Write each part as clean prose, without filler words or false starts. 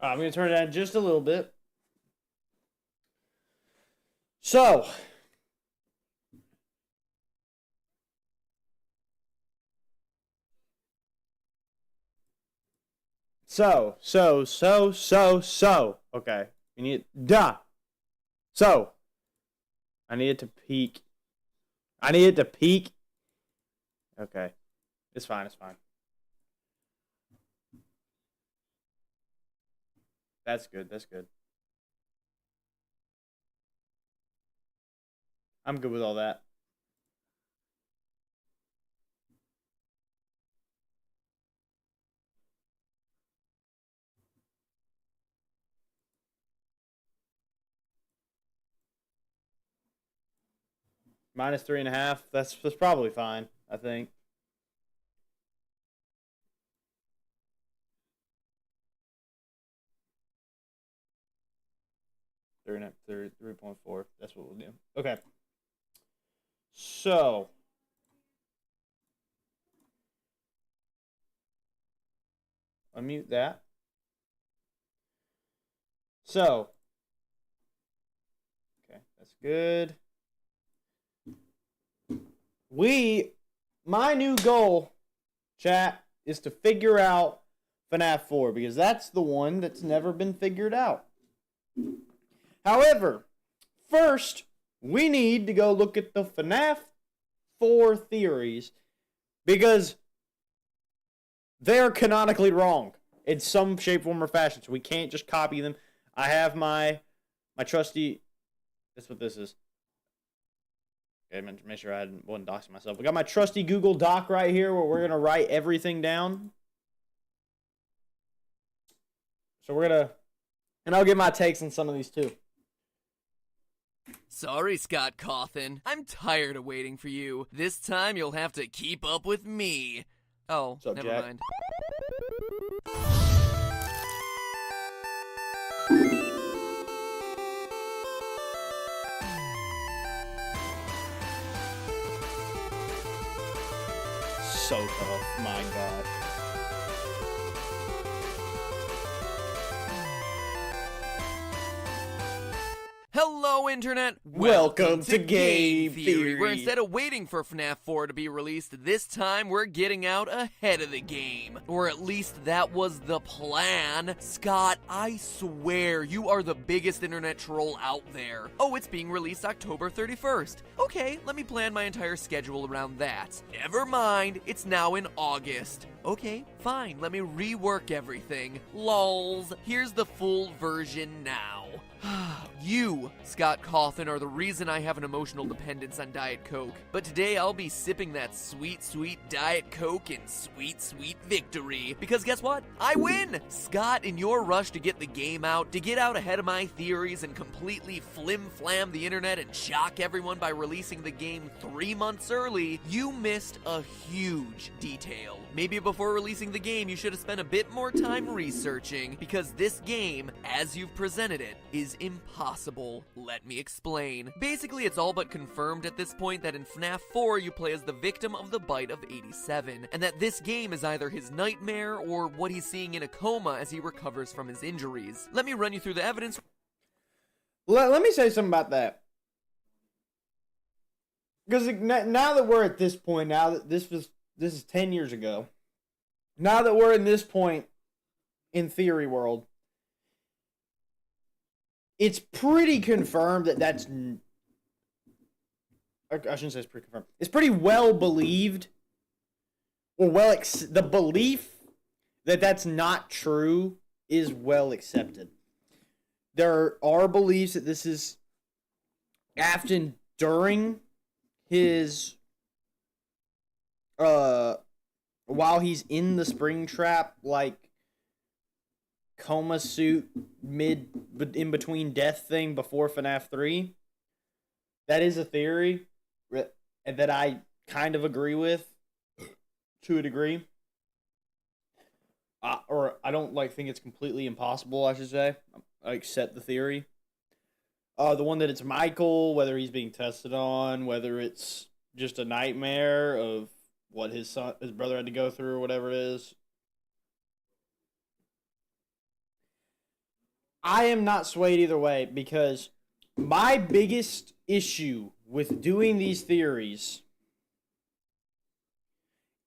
I'm going to turn it down just a little bit. So. Okay. You need, duh. So. I need it to peak. I need it to peak. Okay. It's fine. It's fine. That's good. That's good. I'm good with all that. Minus 3.5. That's probably fine, I think. Three 3.4. That's what we'll do. Okay. So. Unmute that. So. Okay, that's good. My new goal, chat, is to figure out FNAF 4 because that's the one that's never been figured out. However, first, we need to go look at the FNAF 4 theories because they're canonically wrong in some shape, form, or fashion. So we can't just copy them. I have my trusty. That's what this is. Okay, make sure I wasn't doxing myself. We got my trusty Google Doc right here where we're gonna write everything down. So we're gonna, and I'll give my takes on some of these too. Sorry, Scott Cawthon. I'm tired of waiting for you. This time you'll have to keep up with me. Oh, up, never Jack? mind. So tough, my God. Hello, Internet! Welcome to Game Theory. Where instead of waiting for FNAF 4 to be released, this time we're getting out ahead of the game. Or at least that was the plan. Scott, I swear you are the biggest internet troll out there. Oh, it's being released October 31st. Okay, let me plan my entire schedule around that. Never mind, it's now in August. Okay, fine, let me rework everything. Lols. Here's the full version now. You, Scott Cawthon, are the reason I have an emotional dependence on Diet Coke. But today I'll be sipping that sweet, sweet Diet Coke in sweet, sweet victory. Because guess what? I win! Scott, in your rush to get the game out, to get out ahead of my theories and completely flim-flam the internet and shock everyone by releasing the game 3 months early, you missed a huge detail. Maybe before releasing the game, you should have spent a bit more time researching, because this game, as you've presented it, is impossible. Let me explain. Basically, it's all but confirmed at this point that in FNAF 4, you play as the victim of the bite of 87, and that this game is either his nightmare or what he's seeing in a coma as he recovers from his injuries. Let me run you through the evidence. Let me say something about that. Because now that we're at this point, now that this is 10 years ago, now that we're in this point in theory world, it's pretty confirmed that that's... I shouldn't say it's pretty confirmed. It's pretty well believed, or the belief that that's not true is well accepted. There are beliefs that this is after and during his... while he's in the spring trap, like, coma suit in between death thing before FNAF 3. That is a theory that I kind of agree with to a degree. Or I don't think it's completely impossible, I should say. I accept the theory. The one that it's Michael, whether he's being tested on, whether it's just a nightmare of what his brother had to go through or whatever it is. I am not swayed either way because my biggest issue with doing these theories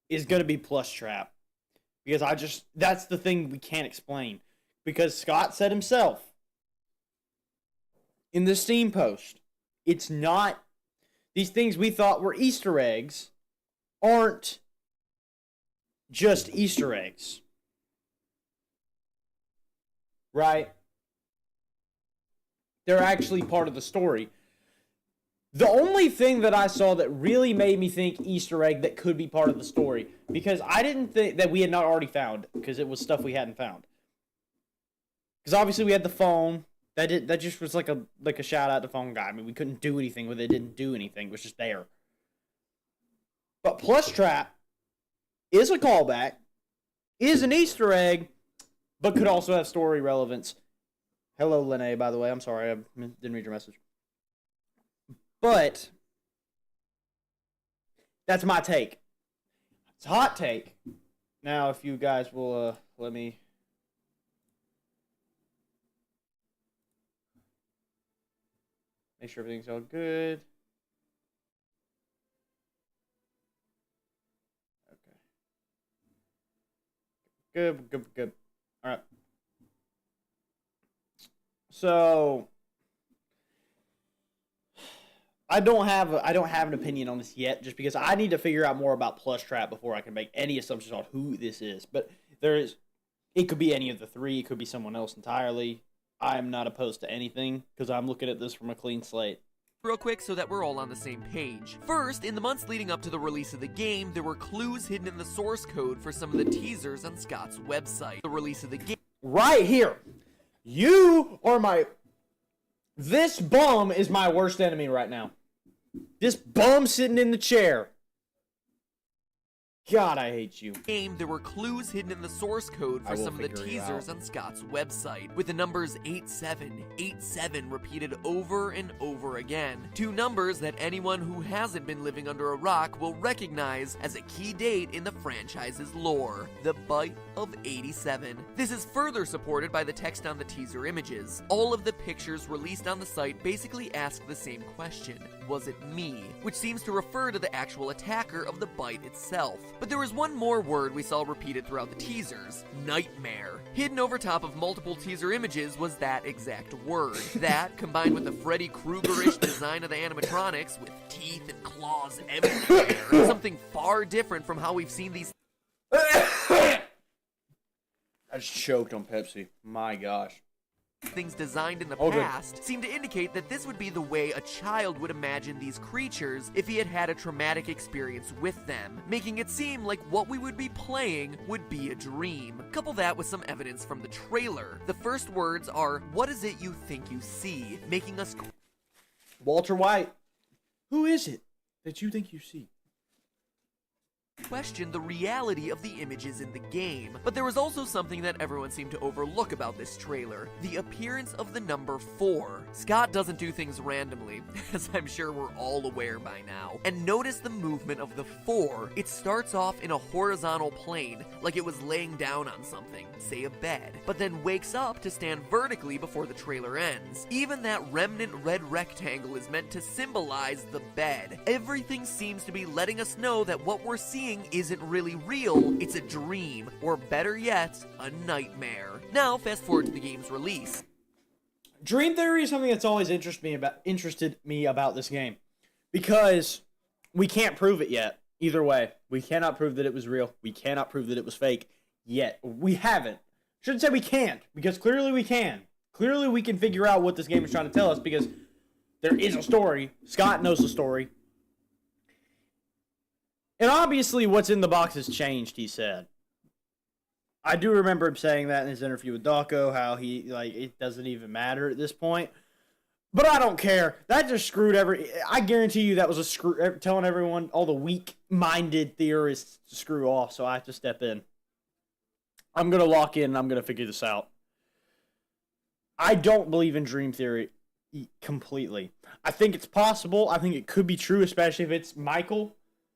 is going to be Plush Trap. Because that's the thing we can't explain. Because Scott said himself in the Steam post, it's not, these things we thought were Easter eggs aren't just Easter eggs. Right? They're actually part of the story. The only thing that I saw that really made me think Easter egg that could be part of the story, because I didn't think that we had not already found, because it was stuff we hadn't found. Because obviously we had the phone. That just was like a shout out to phone guy. I mean, we couldn't do anything with it. It didn't do anything. It was just there. But Plush Trap is a callback, is an Easter egg, but could also have story relevance. Hello, Lene, by the way. I'm sorry. I didn't read your message. But that's my take. It's a hot take. Now, if you guys will let me... make sure everything's all good. Okay. Good. All right. So... I don't have an opinion on this yet, just because I need to figure out more about Plush Trap before I can make any assumptions on who this is. But it could be any of the three. It could be someone else entirely. I'm not opposed to anything, because I'm looking at this from a clean slate. Real quick so that we're all on the same page. First, in the months leading up to the release of the game, there were clues hidden in the source code for some of the teasers on Scott's website. The release of the game... Right here! You are my... This bum is my worst enemy right now. This bum sitting in the chair. God, I hate you. There were clues hidden in the source code for some of the teasers on Scott's website, with the numbers 8787 repeated over and over again. Two numbers that anyone who hasn't been living under a rock will recognize as a key date in the franchise's lore, the bite of 87. This is further supported by the text on the teaser images. All of the pictures released on the site basically ask the same question, was it me? Which seems to refer to the actual attacker of the bite itself. But there was one more word we saw repeated throughout the teasers, nightmare. Hidden over top of multiple teaser images was that exact word. That, combined with the Freddy Krueger-ish design of the animatronics, with teeth and claws everywhere, something far different from how we've seen these... I just choked on Pepsi. My gosh. Things designed in the past seem to indicate that this would be the way a child would imagine these creatures if he had had a traumatic experience with them, making it seem like what we would be playing would be a dream. Couple that with some evidence from the trailer. The first words are, "What is it you think you see?" making us Walter White, who is it that you think you see? question the reality of the images in the game. But there was also something that everyone seemed to overlook about this trailer, the appearance of the number 4. Scott doesn't do things randomly, as I'm sure we're all aware by now. And notice the movement of the 4. It starts off in a horizontal plane, like it was laying down on something, say a bed, but then wakes up to stand vertically before the trailer ends. Even that remnant red rectangle is meant to symbolize the bed. Everything seems to be letting us know that what we're seeing isn't really real, it's a dream, or better yet, a nightmare. Now, fast forward to the game's release. Dream theory is something that's always interested me about this game, because we can't prove it yet. Either way, we cannot prove that it was real. We cannot prove that it was fake yet. We haven't. Shouldn't say we can't, because clearly we can. Clearly we can figure out what this game is trying to tell us, because there is a story. Scott knows the story. And obviously what's in the box has changed, he said. I do remember him saying that in his interview with Dawko, how it doesn't even matter at this point. But I don't care. That just screwed I guarantee you that was telling everyone, all the weak-minded theorists to screw off, so I have to step in. I'm going to lock in and I'm going to figure this out. I don't believe in dream theory completely. I think it's possible. I think it could be true, especially if it's Michael.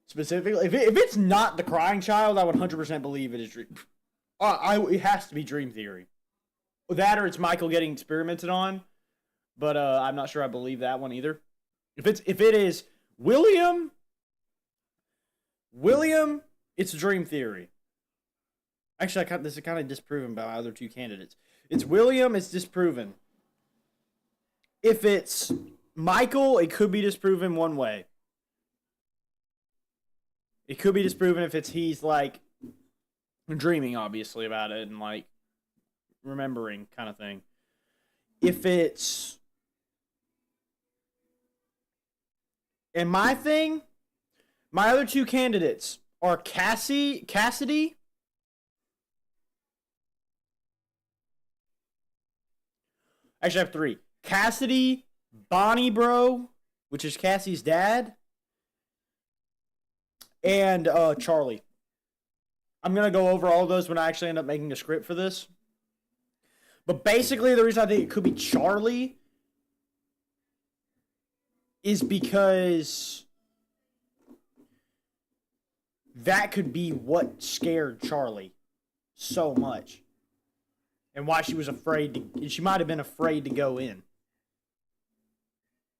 Specifically, if it's not the crying child, I would 100% believe it is dream. It has to be dream theory. That or it's Michael getting experimented on, but I'm not sure I believe that one either. If it is William, it's a dream theory. Actually, this is kind of disproven by my other two candidates. It's William, it's disproven. If it's Michael, it could be disproven one way. It could be disproven if he's like dreaming, obviously, about it and like remembering kind of thing. If it's and my other two candidates are Cassidy. Actually, I have three. Cassidy, Bonnie Bro, which is Cassie's dad, and Charlie. I'm going to go over all of those when I actually end up making a script for this. But basically, the reason I think it could be Charlie is because that could be what scared Charlie so much. And why she was afraid to... She might have been afraid to go in.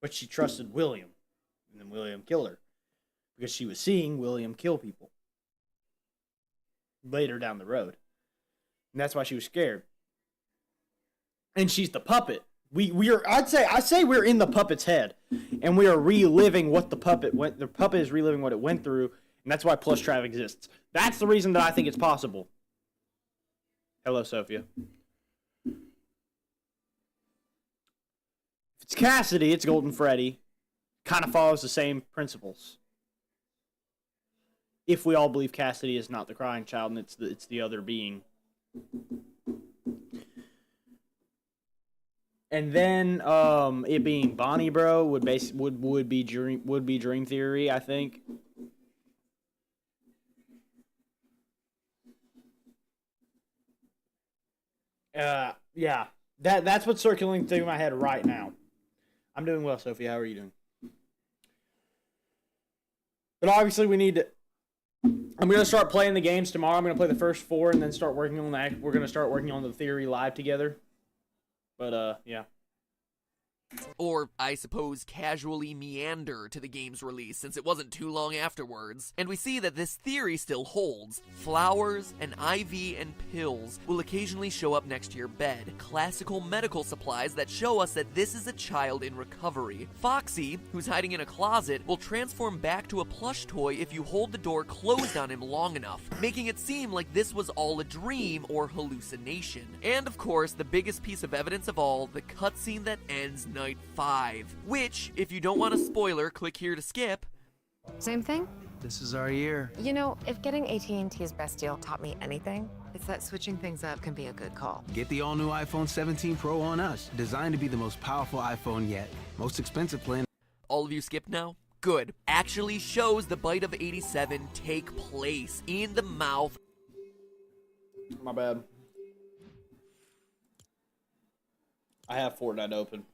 But she trusted William. And then William killed her. Because she was seeing William kill people. Later down the road. And that's why she was scared. And she's the puppet. I say we're in the puppet's head. And we are reliving what the puppet went... The puppet is reliving what it went through. And that's why Plushtrap exists. That's the reason that I think it's possible. Hello, Sophia. If it's Cassidy, it's Golden Freddy. Kind of follows the same principles. If we all believe Cassidy is not the crying child and it's the other being. And then it being Bonnie Bro would be dream theory, I think. Yeah. That's what's circulating through my head right now. I'm doing well, Sophie. How are you doing? But obviously we need to... I'm going to start playing the games tomorrow. I'm going to play the first 4 and then start working on that. We're going to start working on the theory live together. But, yeah. Or, I suppose, casually meander to the game's release since it wasn't too long afterwards. And we see that this theory still holds. Flowers, an IV, and pills will occasionally show up next to your bed. Classical medical supplies that show us that this is a child in recovery. Foxy, who's hiding in a closet, will transform back to a plush toy if you hold the door closed on him long enough, making it seem like this was all a dream or hallucination. And of course, the biggest piece of evidence of all, the cutscene that ends Night 5, which, if you don't want a spoiler, click here to skip. Same thing? This is our year. You know, if getting AT&T's best deal taught me anything, it's that switching things up can be a good call. Get the all-new iPhone 17 Pro on us. Designed to be the most powerful iPhone yet. Most expensive plan. All of you skipped now? Good. Actually shows the bite of 87 take place in the mouth. My bad. I have Fortnite open.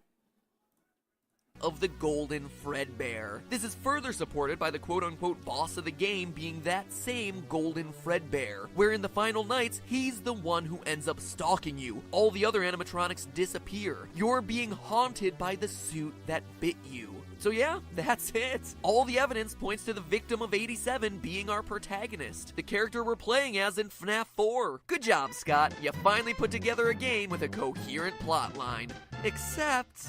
Of the Golden Fredbear. This is further supported by the quote-unquote boss of the game being that same Golden Fredbear, where in the final nights, he's the one who ends up stalking you. All the other animatronics disappear. You're being haunted by the suit that bit you. So yeah, that's it. All the evidence points to the victim of 87 being our protagonist, the character we're playing as in FNAF 4. Good job, Scott. You finally put together a game with a coherent plotline. Except...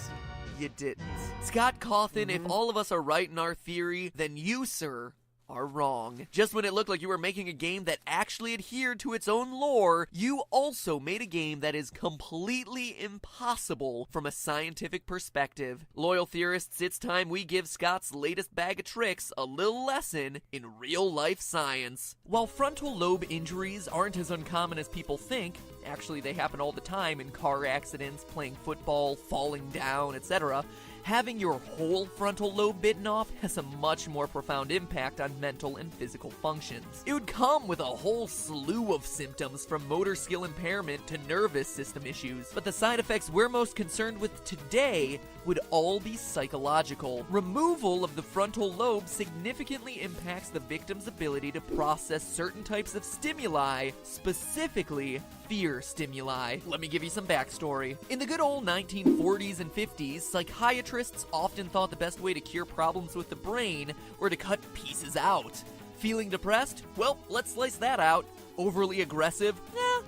you didn't. Scott Cawthon, if all of us are right in our theory, then you, sir, are wrong. Just when it looked like you were making a game that actually adhered to its own lore, you also made a game that is completely impossible from a scientific perspective. Loyal theorists, it's time we give Scott's latest bag of tricks a little lesson in real-life science. While frontal lobe injuries aren't as uncommon as people think, actually they happen all the time in car accidents, playing football, falling down, etc., Having your whole frontal lobe bitten off has a much more profound impact on mental and physical functions. It would come with a whole slew of symptoms from motor skill impairment to nervous system issues, but the side effects we're most concerned with today would all be psychological. Removal of the frontal lobe significantly impacts the victim's ability to process certain types of stimuli, specifically fear stimuli. Let me give you some backstory. In the good old 1940s and 50s, psychiatrists often thought the best way to cure problems with the brain were to cut pieces out. Feeling depressed? Well, let's slice that out. Overly aggressive?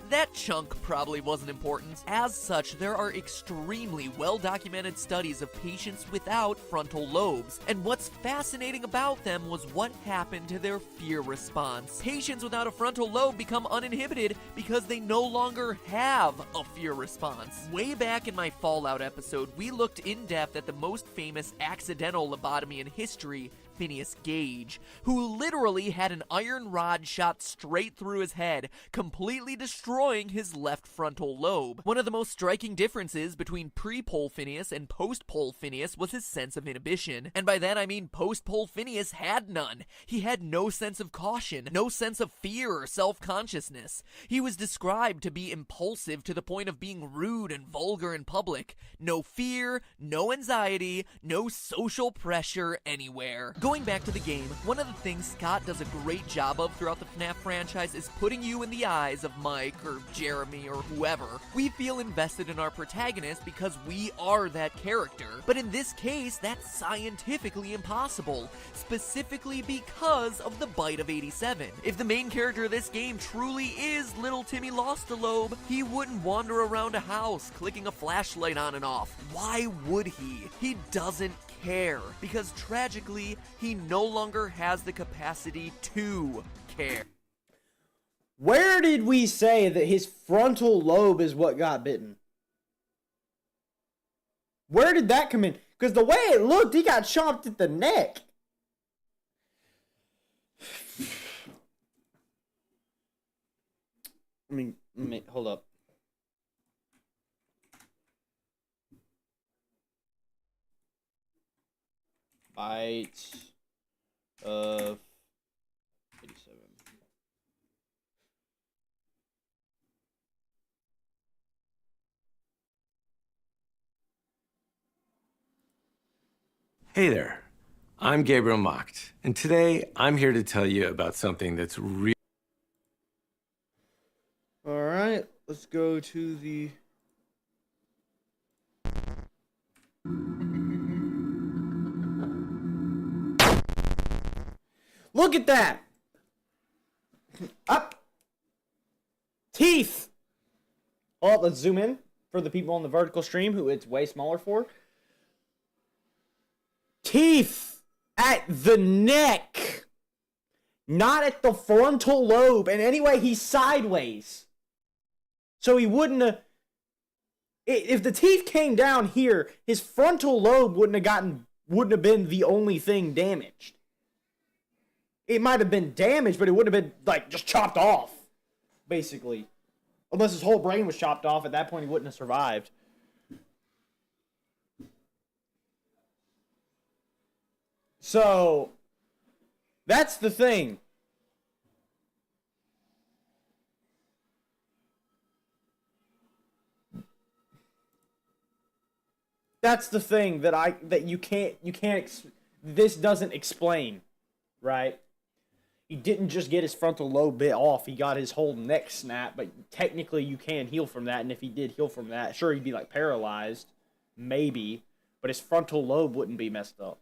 That chunk probably wasn't important. As such, there are extremely well-documented studies of patients without frontal lobes, and what's fascinating about them was what happened to their fear response. Patients without a frontal lobe become uninhibited because they no longer have a fear response. Way back in my Fallout episode, we looked in depth at the most famous accidental lobotomy in history, Phineas Gage, who literally had an iron rod shot straight through his head, completely destroying his left frontal lobe. One of the most striking differences between pre-pole Phineas and post-pole Phineas was his sense of inhibition. And by that I mean post-pole Phineas had none. He had no sense of caution, no sense of fear or self-consciousness. He was described to be impulsive to the point of being rude and vulgar in public. No fear, no anxiety, no social pressure anywhere. Going back to the game, one of the things Scott does a great job of throughout the FNAF franchise is putting you in the eyes of Mike or Jeremy or whoever. We feel invested in our protagonist because we are that character. But in this case, that's scientifically impossible, specifically because of the bite of 87. If the main character of this game truly is Little Timmy Lost a Lobe, he wouldn't wander around a house clicking a flashlight on and off. Why would he? He doesn't care, because tragically, he no longer has the capacity to care. Where did we say that his frontal lobe is what got bitten? Where did that come in? Because the way it looked, he got chopped at the neck. Let me hold up. Bite of 87. Hey there, I'm Gabriel Macht, and today I'm here to tell you about something that's real. All right, let's go to the... Look at that! Up! Teeth! Oh, let's zoom in for the people on the vertical stream who it's way smaller for. Teeth at the neck! Not at the frontal lobe. And anyway, he's sideways. So he wouldn't have... If the teeth came down here, his frontal lobe wouldn't have been the only thing damaged. It might have been damaged, but it wouldn't have been, like, just chopped off, basically. Unless his whole brain was chopped off, at that point he wouldn't have survived. So, that's the thing. That's the thing that you can't, this doesn't explain, right? He didn't just get his frontal lobe bit off, he got his whole neck snapped, but technically you can heal from that, and if he did heal from that, sure, he'd be, like, paralyzed, maybe, but his frontal lobe wouldn't be messed up.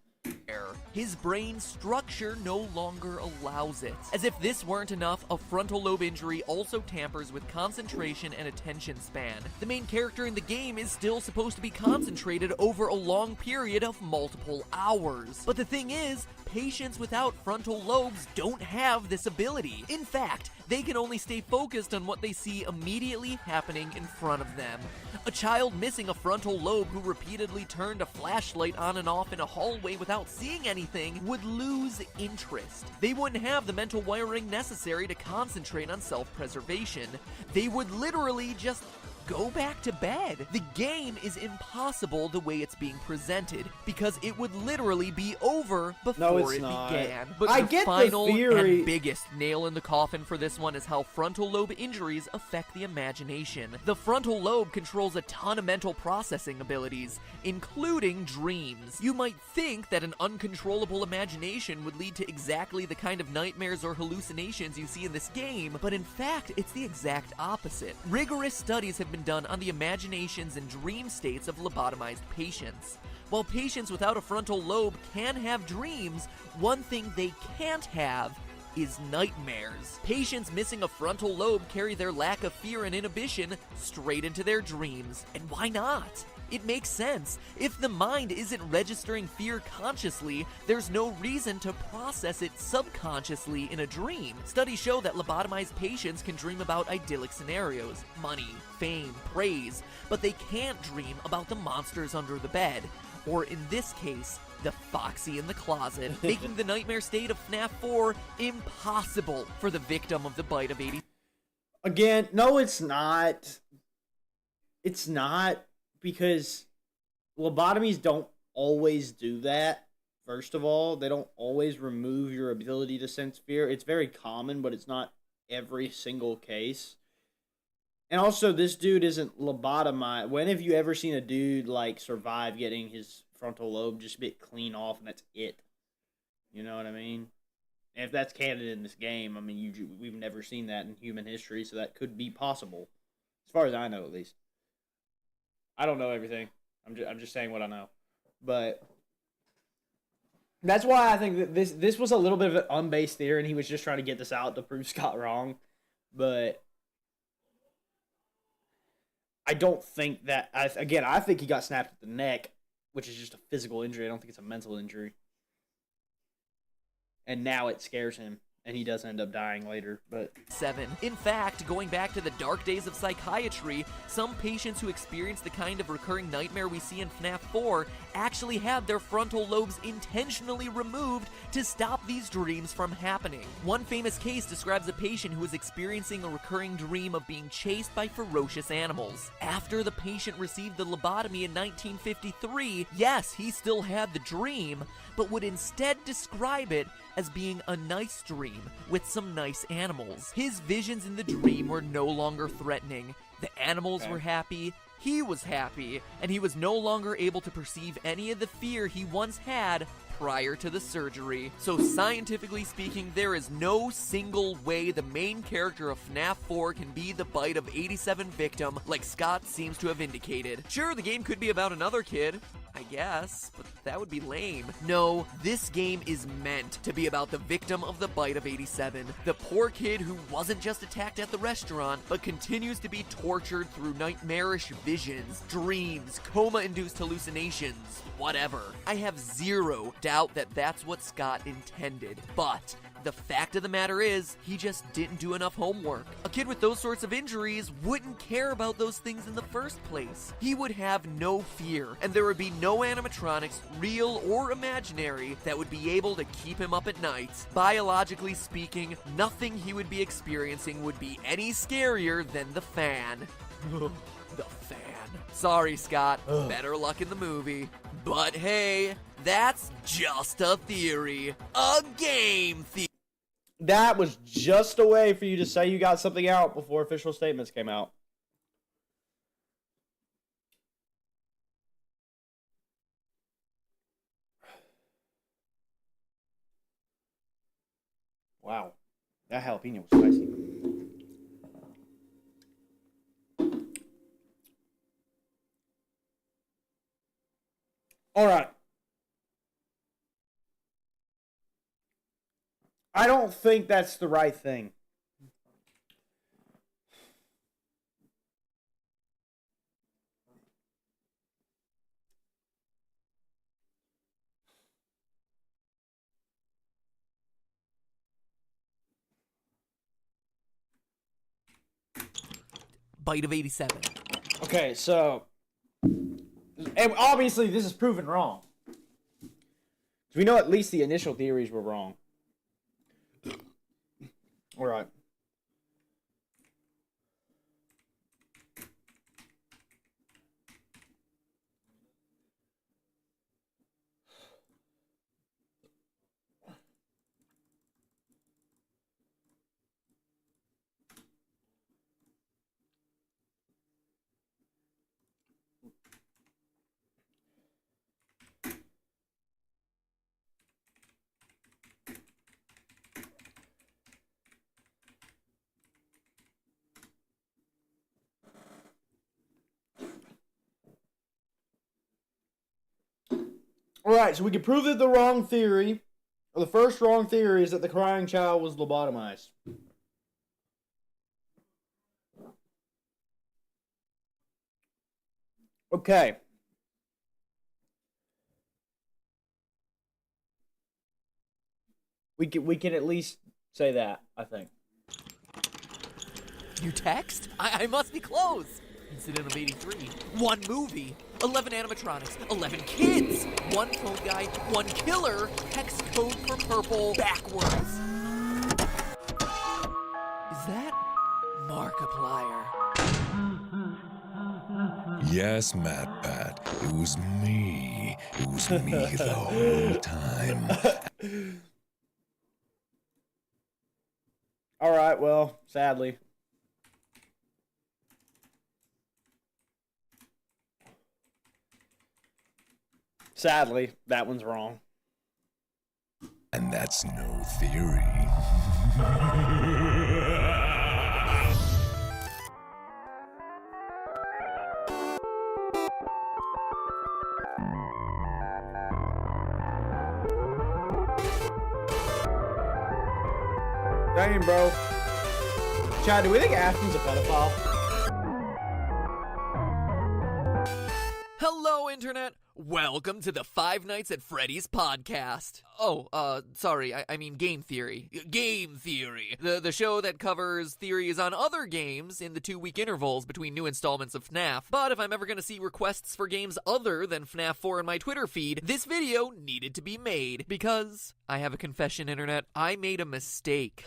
His brain structure no longer allows it. As if this weren't enough, a frontal lobe injury also tampers with concentration and attention span. The main character in the game is still supposed to be concentrated over a long period of multiple hours. But the thing is, patients without frontal lobes don't have this ability. In fact, they can only stay focused on what they see immediately happening in front of them. A child missing a frontal lobe who repeatedly turned a flashlight on and off in a hallway without seeing anything would lose interest. They wouldn't have the mental wiring necessary to concentrate on self-preservation. They would literally just go back to bed. The game is impossible the way it's being presented, because it would literally be over before it began. But I the get the final theory. and biggest nail in the coffin for this one is how frontal lobe injuries affect the imagination. The frontal lobe controls a ton of mental processing abilities, including dreams. You might think that an uncontrollable imagination would lead to exactly the kind of nightmares or hallucinations you see in this game, but in fact, it's the exact opposite. Rigorous studies have been done on the imaginations and dream states of lobotomized patients. While patients without a frontal lobe can have dreams, one thing they can't have is nightmares. Patients missing a frontal lobe carry their lack of fear and inhibition straight into their dreams. And why not? It makes sense. If the mind isn't registering fear consciously, there's no reason to process it subconsciously in a dream. Studies show that lobotomized patients can dream about idyllic scenarios, money, fame, praise, but they can't dream about the monsters under the bed, or in this case, the foxy in the closet, making the nightmare state of FNAF 4 impossible for the victim of the bite of 80. Again, no, it's not. It's not, because lobotomies don't always do that. First of all, they don't always remove your ability to sense fear. It's very common, but it's not every single case. And also, this dude isn't lobotomized. When have you ever seen a dude, like, survive getting his frontal lobe just bit clean off and that's it? You know what I mean? And if that's canon in this game, I mean, we've never seen that in human history, so that could be possible. As far as I know, at least. I don't know everything. I'm just saying what I know. But that's why I think that this was a little bit of an unbased theory, and he was just trying to get this out to prove Scott wrong. But I don't think that... I think he got snapped at the neck, which is just a physical injury. I don't think it's a mental injury. And now it scares him, and he does end up dying later, but... 7. In fact, going back to the dark days of psychiatry, some patients who experience the kind of recurring nightmare we see in FNAF 4 actually had their frontal lobes intentionally removed to stop these dreams from happening. One famous case describes a patient who was experiencing a recurring dream of being chased by ferocious animals. After the patient received the lobotomy in 1953, yes, he still had the dream, but would instead describe it as being a nice dream with some nice animals. His visions in the dream were no longer threatening. The animals were happy, he was happy, and he was no longer able to perceive any of the fear he once had prior to the surgery. So scientifically speaking, there is no single way the main character of FNAF 4 can be the bite of 87 victim like Scott seems to have indicated. Sure, the game could be about another kid, I guess, but that would be lame. No, this game is meant to be about the victim of the bite of 87. The poor kid who wasn't just attacked at the restaurant, but continues to be tortured through nightmarish visions, dreams, coma-induced hallucinations, whatever. I have zero doubt that that's what Scott intended, but the fact of the matter is, he just didn't do enough homework. A kid with those sorts of injuries wouldn't care about those things in the first place. He would have no fear, and there would be no animatronics, real or imaginary, that would be able to keep him up at night. Biologically speaking, nothing he would be experiencing would be any scarier than the fan. The fan. Sorry, Scott. Better luck in the movie. But hey, that's just a theory. A game theory. That was just a way for you to say you got something out before official statements came out. Wow. That jalapeno was spicy. All right. I don't think that's the right thing. Bite of 87. Okay, so... And obviously, this is proven wrong. We know at least the initial theories were wrong. All right. Alright, so we can prove that the wrong theory, or the first wrong theory, is that the crying child was lobotomized. Okay. We can at least say that, I think. New text? I must be close. Incident of 83. 1 movie. 11 animatronics. 11 kids. 1 phone guy. 1 killer. Hex code for purple backwards. Is that Markiplier? Yes, MatPat, it was me. It was me the whole time. Alright, well, sadly. Sadly, that one's wrong. And that's no theory. Dang, bro. Chad, do we think Ashton's a pedophile? Hello, Internet! Welcome to the Five Nights at Freddy's podcast. Oh, sorry, I mean Game Theory. Game Theory! The show that covers theories on other games in the 2-week intervals between new installments of FNAF. But if I'm ever gonna see requests for games other than FNAF 4 in my Twitter feed, this video needed to be made. Because, I have a confession, Internet, I made a mistake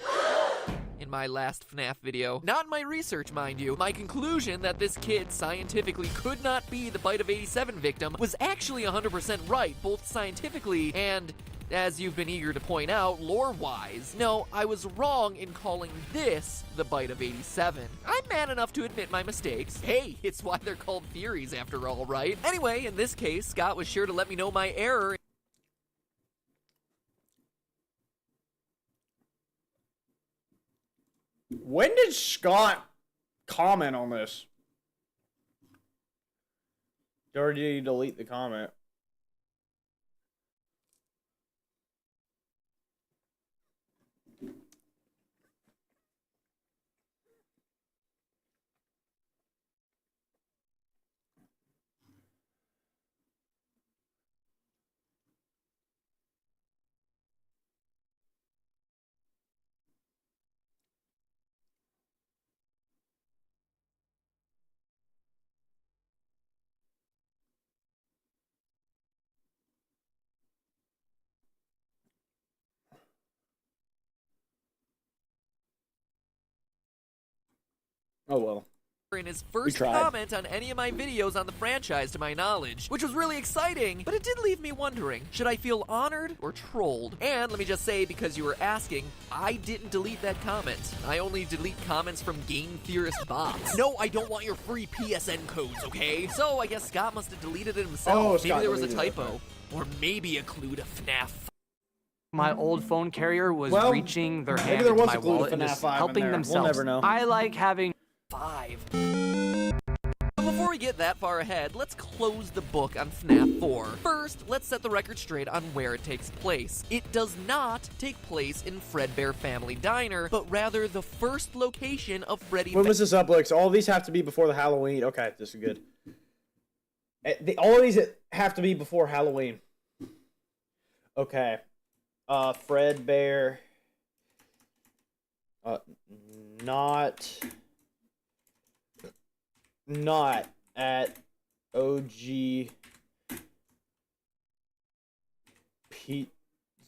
in my last FNAF video. Not in my research, mind you. My conclusion that this kid scientifically could not be the Bite of 87 victim was actually 100% right, both scientifically and, as you've been eager to point out, lore-wise. No, I was wrong in calling this the Bite of 87. I'm man enough to admit my mistakes. Hey, it's why they're called theories after all, right? Anyway, in this case, Scott was sure to let me know my error. When did Scott comment on this? Or did he delete the comment? Oh well. In his first comment on any of my videos on the franchise to my knowledge, which was really exciting, but it did leave me wondering, should I feel honored or trolled? And let me just say, because you were asking, I didn't delete that comment. I only delete comments from game theorist bots. No, I don't want your free PSN codes, okay? So I guess Scott must have deleted it himself. Oh, maybe Scott there was a deleted it. typo. Or maybe a clue to FNAF. My old phone carrier was Well, reaching their maybe hand there into was my a clue to wallet and FNAF just 5 in helping there. We'll themselves. never know. I like having 5. But before we get that far ahead, let's close the book on FNAF 4. First, let's set the record straight on where it takes place. It does not take place in Fredbear Family Diner, but rather the first location of Freddy. When was this uploaded? All these have to be before the Halloween. Okay, this is good. All of these have to be before Halloween. Okay. Fredbear. Not at OG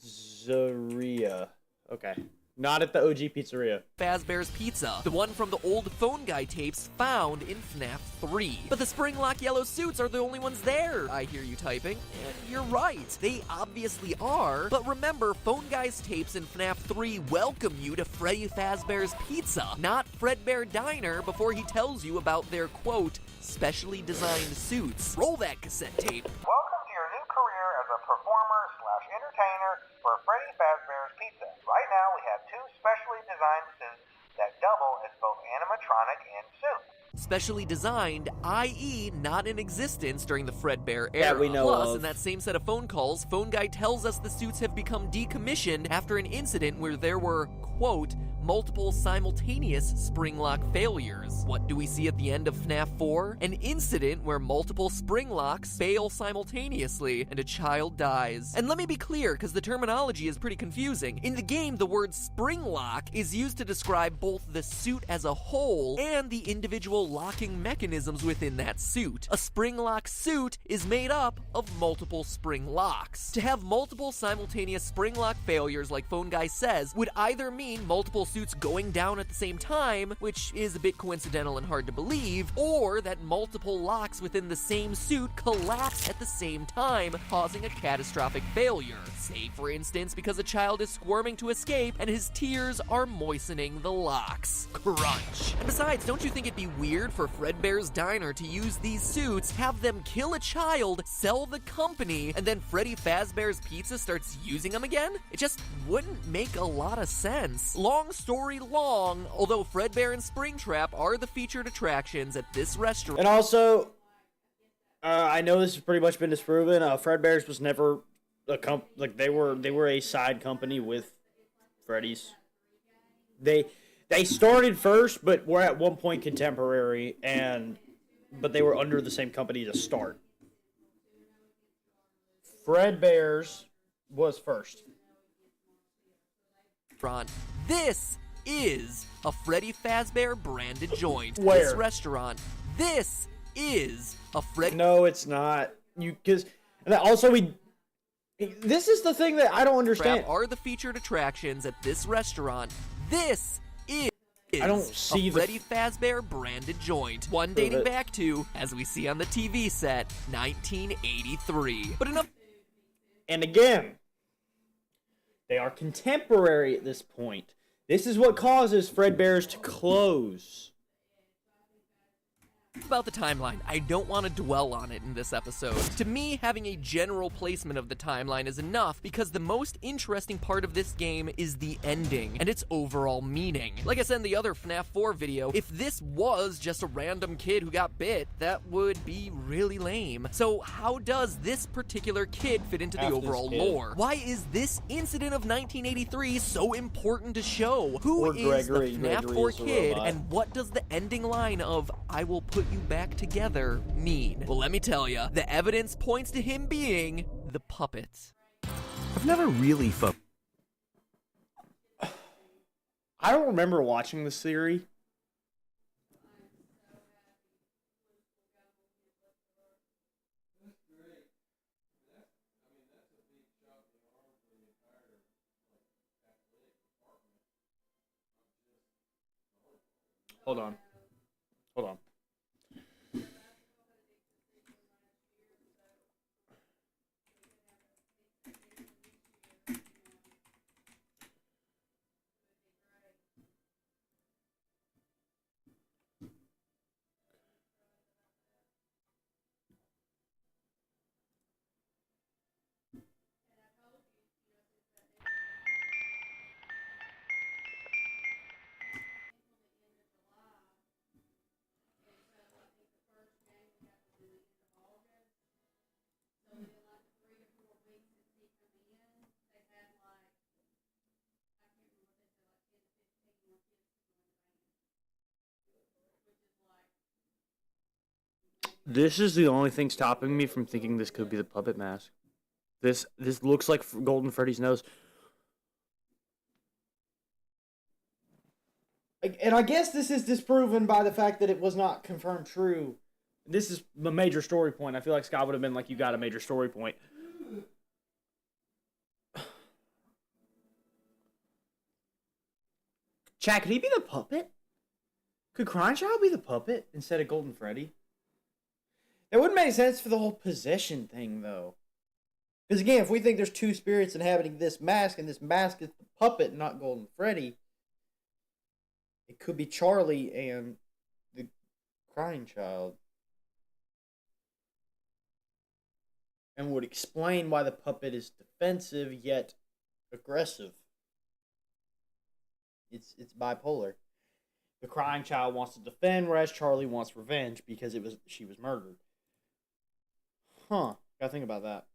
Pizzeria. Okay. Not at the OG Pizzeria. Fazbear's Pizza, the one from the old phone guy tapes found in FNAF 3. But the spring-lock yellow suits are the only ones there, I hear you typing. And you're right, they obviously are. But remember, phone guy's tapes in FNAF 3 welcome you to Freddy Fazbear's Pizza, not Fredbear Diner, before he tells you about their, quote, specially designed suits. Roll that cassette tape. Welcome to your new career as a performer/entertainer for Freddy Fazbear's Pizza. Right now we have 2 specially designed suits that double is both animatronic and suit. Specially designed, i.e. not in existence during the Fredbear era. That we know Plus, of. in that same set of phone calls, Phone Guy tells us the suits have become decommissioned after an incident where there were, quote, multiple simultaneous spring lock failures. What do we see at the end of FNAF 4? An incident where multiple spring locks fail simultaneously and a child dies. And let me be clear, because the terminology is pretty confusing. In the game, the word spring lock is used to describe both the suit as a whole and the individual locking mechanisms within that suit. A spring lock suit is made up of multiple spring locks. To have multiple simultaneous spring lock failures, like Phone Guy says, would either mean multiple suits going down at the same time, which is a bit coincidental and hard to believe, or that multiple locks within the same suit collapse at the same time, causing a catastrophic failure. Say, for instance, because a child is squirming to escape and his tears are moistening the locks. Crunch. And besides, don't you think it'd be weird for Fredbear's Diner to use these suits, have them kill a child, sell the company, and then Freddy Fazbear's Pizza starts using them again? It just wouldn't make a lot of sense. Long story long, although Fredbear and Springtrap are the featured attractions at this restaurant. And also, I know this has pretty much been disproven. Fredbear's was never a they were a side company with Freddy's. They started first, but were at one point contemporary, but they were under the same company to start. Fredbear's was first. This is a Freddy Fazbear branded joint. Where? This restaurant. This is a Freddy. No, it's not. This is the thing that I don't understand. Are the featured attractions at this restaurant. This is I don't see a Freddy Fazbear branded joint. One dating back to, as we see on the TV set, 1983. But enough. And again, they are contemporary at this point. This is what causes Fredbear's to close. About the timeline, I don't want to dwell on it in this episode. To me, having a general placement of the timeline is enough because the most interesting part of this game is the ending and its overall meaning. Like I said in the other FNAF 4 video, if this was just a random kid who got bit, that would be really lame. So how does this particular kid fit into the overall lore? Why is this incident of 1983 so important to show? Who is the FNAF 4 kid, and what does the ending line of "I will put you back together" mean? Well, let me tell you, the evidence points to him being the puppet. I've never really I don't remember watching this theory. Hold on. This is the only thing stopping me from thinking this could be the puppet mask. This looks like Golden Freddy's nose. And I guess this is disproven by the fact that it was not confirmed true. This is the major story point. I feel like Scott would have been like, you got a major story point. Chat, could he be the puppet? Could Crying Child be the puppet instead of Golden Freddy? That wouldn't make sense for the whole possession thing, though. Because again, if we think there's two spirits inhabiting this mask, and this mask is the puppet, not Golden Freddy, it could be Charlie and the Crying Child. And would explain why the puppet is defensive yet aggressive. It's bipolar. The crying child wants to defend, whereas Charlie wants revenge because she was murdered. Huh. Gotta think about that.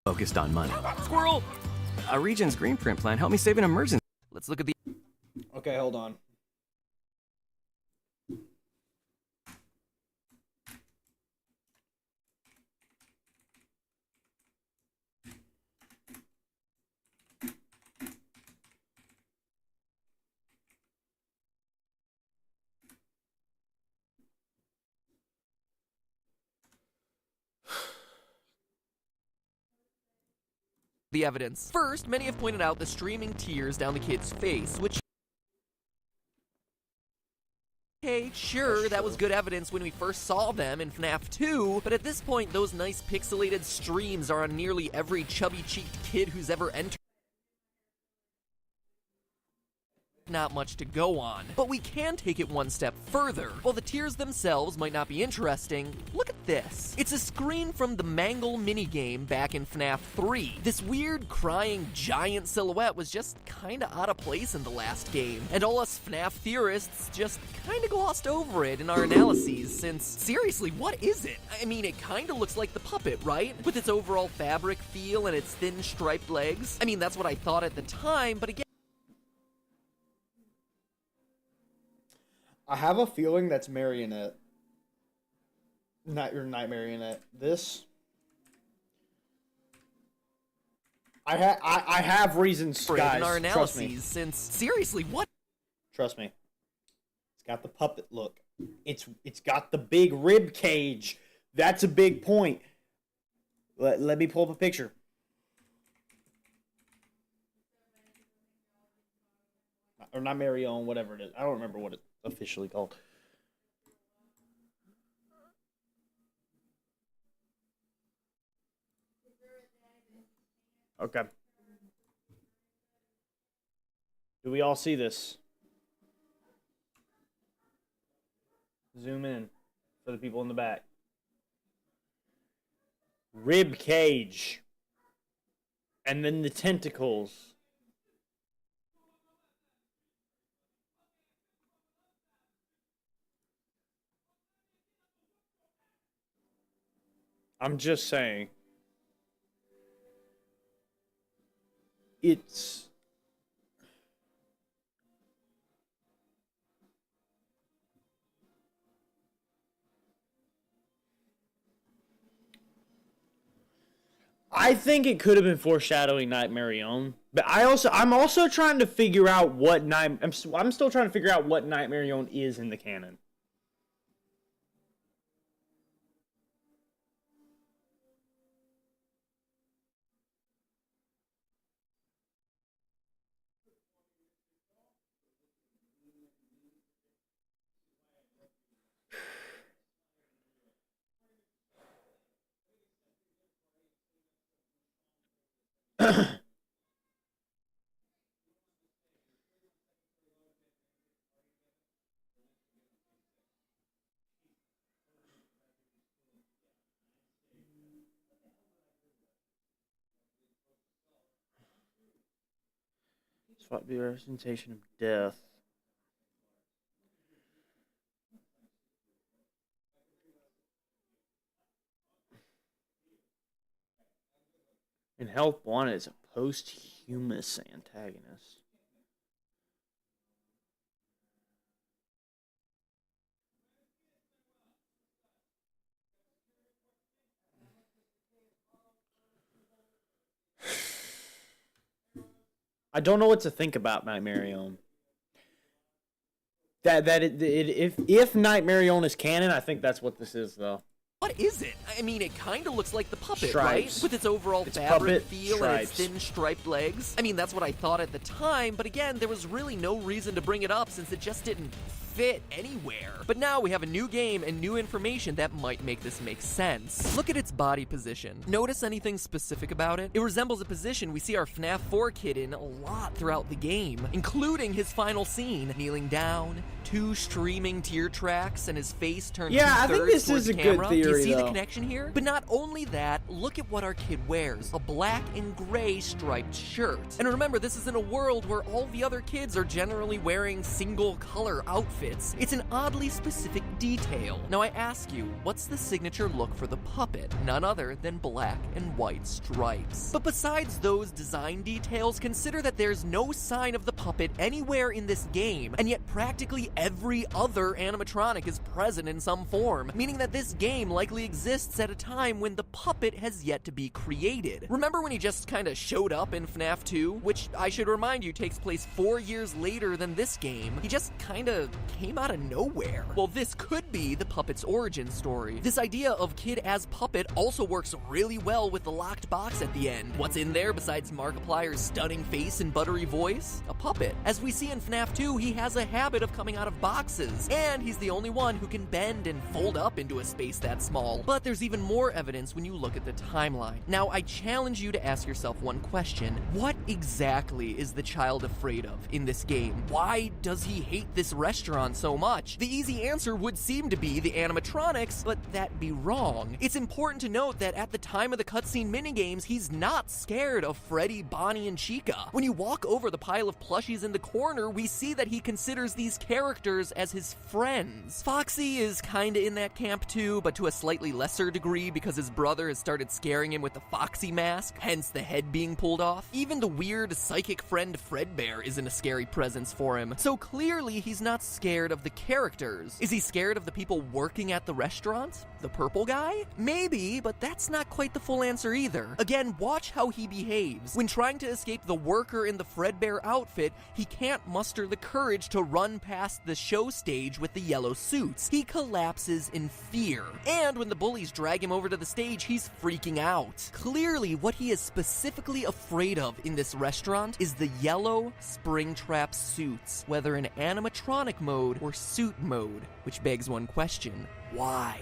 Focused on money. Squirrel! A Region's green print plan helped me save an emergency. Let's look at the... Okay, hold on. the evidence. First, many have pointed out the streaming tears down the kid's face, which... Okay, sure, that was good evidence when we first saw them in FNAF 2, but at this point, those nice pixelated streams are on nearly every chubby-cheeked kid who's ever entered. Not much to go on, but we can take it one step further. While the tears themselves might not be interesting, look at this. It's a screen from the Mangle minigame back in FNAF 3. This weird, crying, giant silhouette was just kinda out of place in the last game, and all us FNAF theorists just kinda glossed over it in our analyses, since, seriously, what is it? I mean, it kinda looks like the puppet, right? With its overall fabric feel and its thin, striped legs. I mean, that's what I thought at the time, but again, I have a feeling that's Marionette. Not your Night Marionette. This. I have reasons, guys. in our Trust me. analyses, since, seriously, what? Trust me. It's got the puppet look. It's got the big rib cage. That's a big point. Let me pull up a picture. Or not Marion, whatever it is. I don't remember what it's officially called. Okay. Do we all see this? Zoom in for the people in the back. Rib cage. And then the tentacles. I'm just saying. It's... I think it could have been foreshadowing Night Marion, but I'm also trying to figure out what I'm still trying to figure out what Night Marion is in the canon. Swap the representation of death. In Health 1, it's a posthumous antagonist. I don't know what to think about Night Marion. If Night Marion is canon, I think that's what this is, though. What is it? I mean, it kinda looks like the puppet, Stripes. right? With its overall It's fabric puppet, feel and its stripes. thin, striped legs. I mean, that's what I thought at the time, but again, there was really no reason to bring it up since it just didn't fit anywhere. But now we have a new game and new information that might make this make sense. Look at its body position. Notice anything specific about it? It resembles a position we see our FNAF 4 kid in a lot throughout the game, including his final scene, kneeling down, 2 streaming tear tracks, and his face turned Yeah, I think two-thirds this towards is a the good camera. Do you theory, see the though. connection here? But not only that, look at what our kid wears. A black and gray striped shirt. And remember, this is in a world where all the other kids are generally wearing single color outfits. It's an oddly specific detail. Now I ask you, what's the signature look for the puppet? None other than black and white stripes. But besides those design details, consider that there's no sign of the puppet anywhere in this game, and yet practically every other animatronic is present in some form, meaning that this game likely exists at a time when the puppet has yet to be created. Remember when he just kinda showed up in FNAF 2, which I should remind you takes place 4 years later than this game? He just kinda came out of nowhere. Well, this could be the puppet's origin story. This idea of kid as puppet also works really well with the locked box at the end. What's in there besides Markiplier's stunning face and buttery voice? A puppet. As we see in FNAF 2, he has a habit of coming out of boxes, and he's the only one who can bend and fold up into a space that small. But there's even more evidence when you look at the timeline. Now, I challenge you to ask yourself one question. What exactly is the child afraid of in this game? Why does he hate this restaurant so much? The easy answer would seem to be the animatronics, but that'd be wrong. It's important to note that at the time of the cutscene minigames, he's not scared of Freddy, Bonnie, and Chica. When you walk over the pile of plushies in the corner, we see that he considers these characters as his friends. Foxy is kinda in that camp too, but to a slightly lesser degree because his brother has started scaring him with the Foxy mask, hence the head being pulled off. Even the weird psychic friend Fredbear isn't a scary presence for him. So clearly he's not scared of the characters. Is he scared of the people working at the restaurant? The purple guy? Maybe, but that's not quite the full answer either. Again, watch how he behaves. When trying to escape the worker in the Fredbear outfit, he can't muster the courage to run past the show stage with the yellow suits. He collapses in fear. And when the bullies drag him over to the stage, he's freaking out. Clearly, what he is specifically afraid of in this restaurant is the yellow Springtrap suits, whether in animatronic mode or suit mode, which begs one question: why?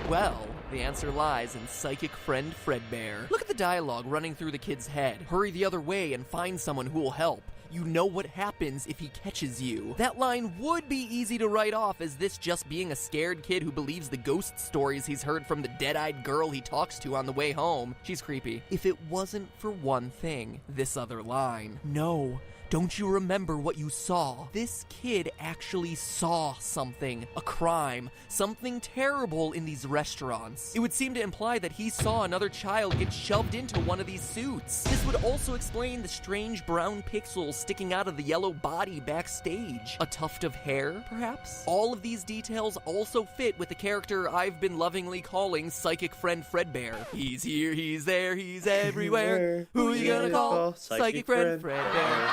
Well, the answer lies in psychic friend Fredbear. Look at the dialogue running through the kid's head. Hurry the other way and find someone who will help. You know what happens if he catches you. That line would be easy to write off as this just being a scared kid who believes the ghost stories he's heard from the dead-eyed girl he talks to on the way home. She's creepy. If it wasn't for one thing, this other line. No. Don't you remember what you saw? This kid actually saw something, a crime, something terrible in these restaurants. It would seem to imply that he saw another child get shoved into one of these suits. This would also explain the strange brown pixels sticking out of the yellow body backstage. A tuft of hair, perhaps? All of these details also fit with the character I've been lovingly calling Psychic Friend Fredbear. He's here, he's there, he's everywhere. Who you gonna call? Psychic Friend Fredbear.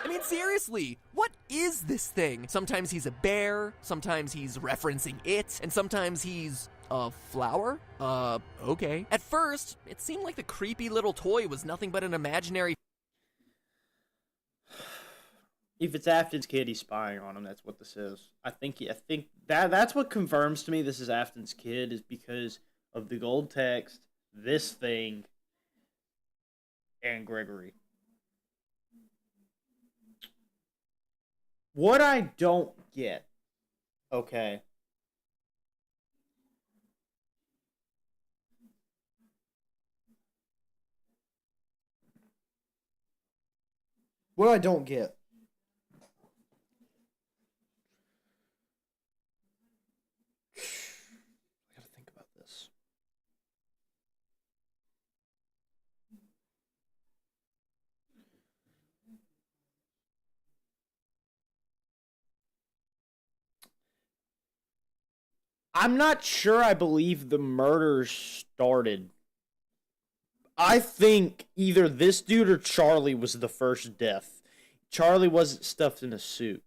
I mean, seriously, what is this thing? Sometimes he's a bear, sometimes he's referencing it, and sometimes he's a flower? Okay. At first, it seemed like the creepy little toy was nothing but an imaginary... If it's Afton's kid, he's spying on him. That's what this is. I think that's what confirms to me this is Afton's kid, is because of the gold text, this thing, and Gregory. What I don't get, okay. What I don't get. I gotta think about this. I'm not sure I believe the murder started. I think either this dude or Charlie was the first death. Charlie wasn't stuffed in a suit.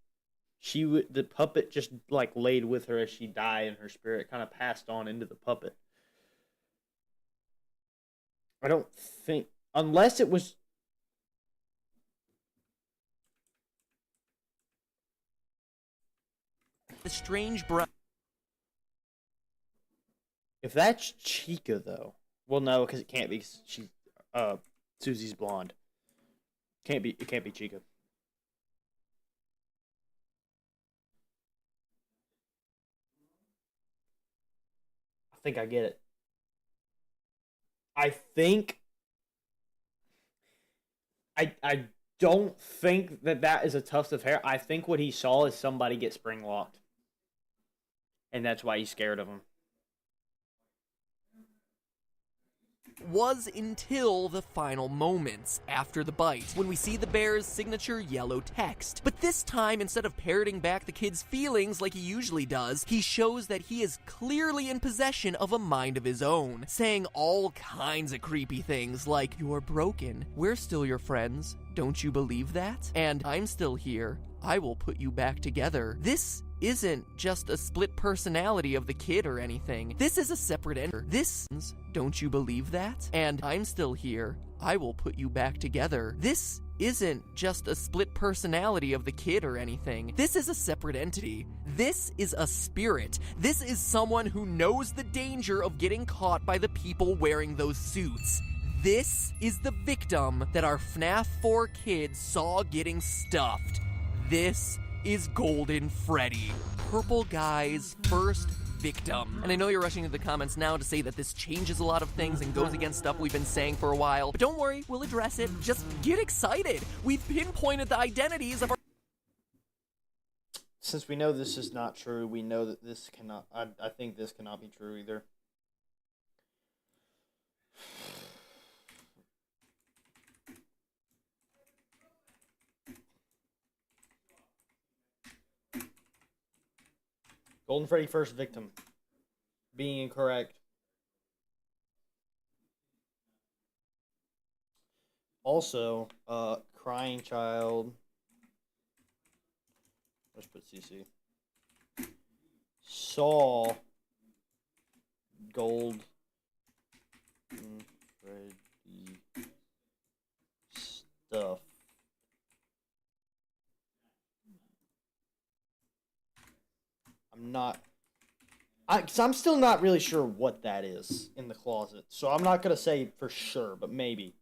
The puppet just like laid with her as she died, and her spirit kind of passed on into the puppet. I don't think, unless it was. The strange brown... If that's Chica, though. Well, no, because it can't be. Susie's blonde. It can't be Chica. I think I get it. I think I don't think that is a tuft of hair. I think what he saw is somebody get spring locked. And that's why he's scared of him. Was until the final moments after the bite, when we see the bear's signature yellow text. But this time, instead of parroting back the kid's feelings like he usually does, he shows that he is clearly in possession of a mind of his own, saying all kinds of creepy things like, "You're broken. We're still your friends. Don't you believe that?" And "I'm still here. I will put you back together." This isn't just a split personality of the kid or anything. This is a separate enter. This, "Don't you believe that?" And "I'm still here. I will put you back together." This isn't just a split personality of the kid or anything. This is a separate entity. This is a spirit. This is someone who knows the danger of getting caught by the people wearing those suits. This is the victim that our FNAF 4 kid saw getting stuffed. This is Golden Freddy, Purple Guy's first victim. And I know you're rushing into the comments now to say that this changes a lot of things and goes against stuff we've been saying for a while, but don't worry, we'll address it. Just get excited. We've pinpointed the identities of our... Since we know this is not true, we know that this cannot... I think this cannot be true either. Golden Freddy first victim. Being incorrect. Also, crying child. Let's put CC. Saw Golden Freddy stuff. I'm still not really sure what that is in the closet, so I'm not gonna say for sure, but maybe.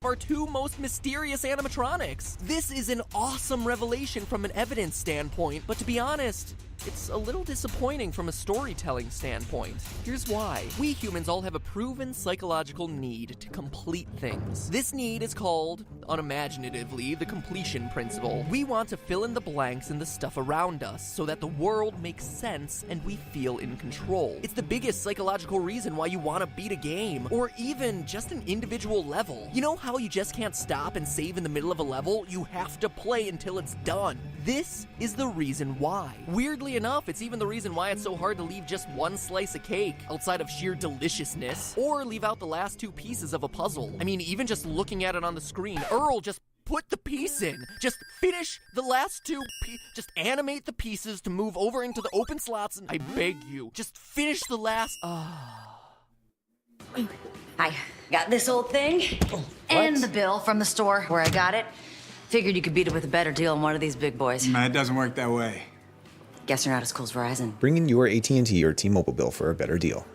Our two most mysterious animatronics. This is an awesome revelation from an evidence standpoint, but to be honest, it's a little disappointing from a storytelling standpoint. Here's why. We humans all have a proven psychological need to complete things. This need is called, unimaginatively, the completion principle. We want to fill in the blanks in the stuff around us so that the world makes sense and we feel in control. It's the biggest psychological reason why you want to beat a game, or even just an individual level. You know how you just can't stop and save in the middle of a level? You have to play until it's done. This is the reason why. Weirdly enough, it's even the reason why it's so hard to leave just one slice of cake, outside of sheer deliciousness, or leave out the last two pieces of a puzzle. I mean, even just looking at it on the screen, Earl, just put the piece in. Just finish the last two just animate the pieces to move over into the open slots, and I beg you, just finish the last... I got this old thing and the bill from the store where I got it. Figured you could beat it with a better deal than one of these big boys. It doesn't work that way. Guess you're not as cool as Verizon. Bring in your AT&T or T-Mobile bill for a better deal.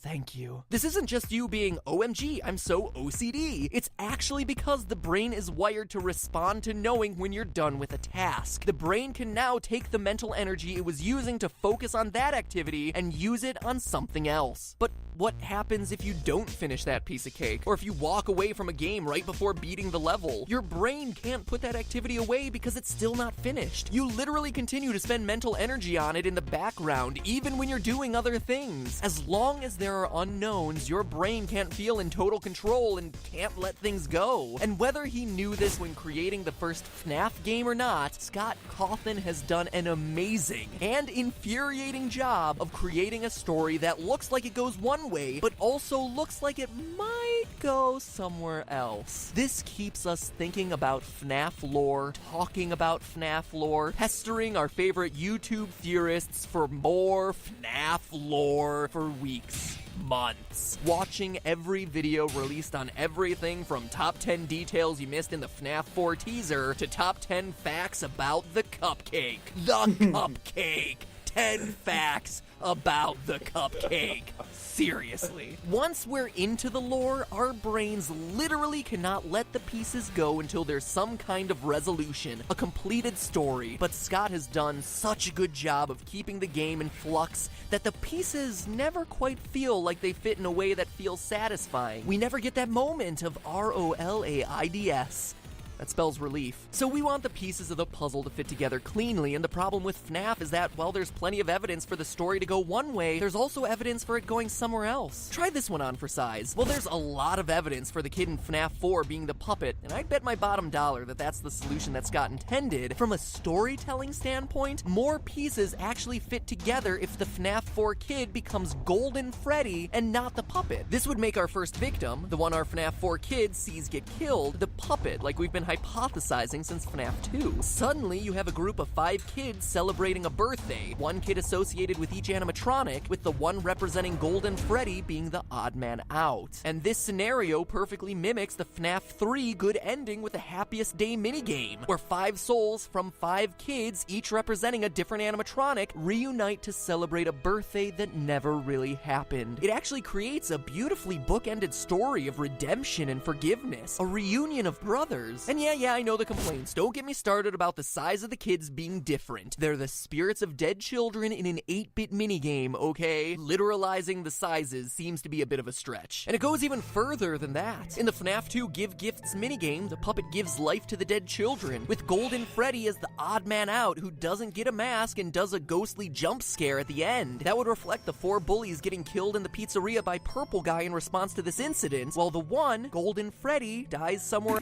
Thank you. This isn't just you being, OMG, I'm so OCD. It's actually because the brain is wired to respond to knowing when you're done with a task. The brain can now take the mental energy it was using to focus on that activity and use it on something else. But what happens if you don't finish that piece of cake? Or if you walk away from a game right before beating the level? Your brain can't put that activity away because it's still not finished. You literally continue to spend mental energy on it in the background, even when you're doing other things. As long as there are unknowns, your brain can't feel in total control and can't let things go. And whether he knew this when creating the first FNAF game or not, Scott Cawthon has done an amazing and infuriating job of creating a story that looks like it goes one way, but also looks like it might go somewhere else. This keeps us thinking about FNAF lore, talking about FNAF lore, pestering our favorite YouTube theorists for more FNAF lore for weeks, months, watching every video released on everything from top 10 details you missed in the FNAF 4 teaser to top 10 facts about the cupcake. The cupcake! 10 facts about the cupcake. Seriously. Once we're into the lore, our brains literally cannot let the pieces go until there's some kind of resolution, a completed story. But Scott has done such a good job of keeping the game in flux that the pieces never quite feel like they fit in a way that feels satisfying. We never get that moment of ROLAIDS. That spells relief. So we want the pieces of the puzzle to fit together cleanly, and the problem with FNAF is that while there's plenty of evidence for the story to go one way, there's also evidence for it going somewhere else. Try this one on for size. Well, there's a lot of evidence for the kid in FNAF 4 being the puppet, and I'd bet my bottom dollar that that's the solution that Scott intended. From a storytelling standpoint, more pieces actually fit together if the FNAF 4 kid becomes Golden Freddy and not the puppet. This would make our first victim, the one our FNAF 4 kid sees get killed, the puppet, like we've been hypothesizing since FNAF 2. Suddenly, you have a group of 5 kids celebrating a birthday, one kid associated with each animatronic, with the one representing Golden Freddy being the odd man out. And this scenario perfectly mimics the FNAF 3 good ending with the Happiest Day minigame, where 5 souls from 5 kids, each representing a different animatronic, reunite to celebrate a birthday that never really happened. It actually creates a beautifully bookended story of redemption and forgiveness, a reunion of brothers. And yeah, I know the complaints. Don't get me started about the size of the kids being different. They're the spirits of dead children in an 8-bit minigame, okay? Literalizing the sizes seems to be a bit of a stretch. And it goes even further than that. In the FNAF 2 Give Gifts minigame, the puppet gives life to the dead children, with Golden Freddy as the odd man out who doesn't get a mask and does a ghostly jump scare at the end. That would reflect the 4 bullies getting killed in the pizzeria by Purple Guy in response to this incident, while the one, Golden Freddy, dies somewhere.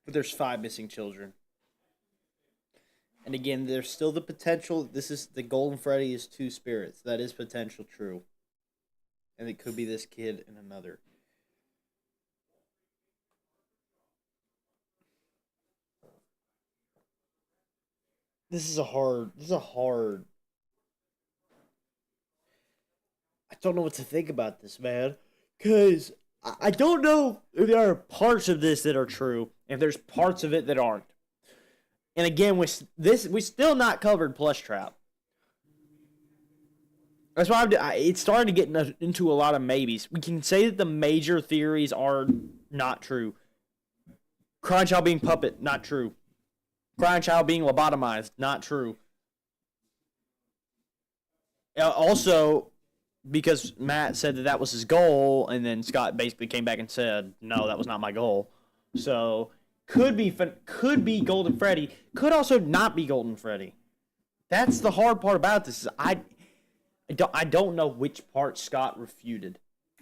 But there's 5 missing children. And again, there's still the potential. This is the Golden Freddy is 2 spirits. That is potential true. And it could be this kid and another. This is a hard. I don't know what to think about this, man. Because I don't know if there are parts of this that are true, if there's parts of it that aren't. And again, we still not covered Plush Trap. That's why it's starting to get into a lot of maybes. We can say that the major theories are not true. Crying Child being puppet, not true. Crying Child being lobotomized, not true. Also, because Matt said that was his goal, and then Scott basically came back and said, no, that was not my goal. So, could be Golden Freddy, could also not be Golden Freddy. That's the hard part about this. Is I don't know which part Scott refuted.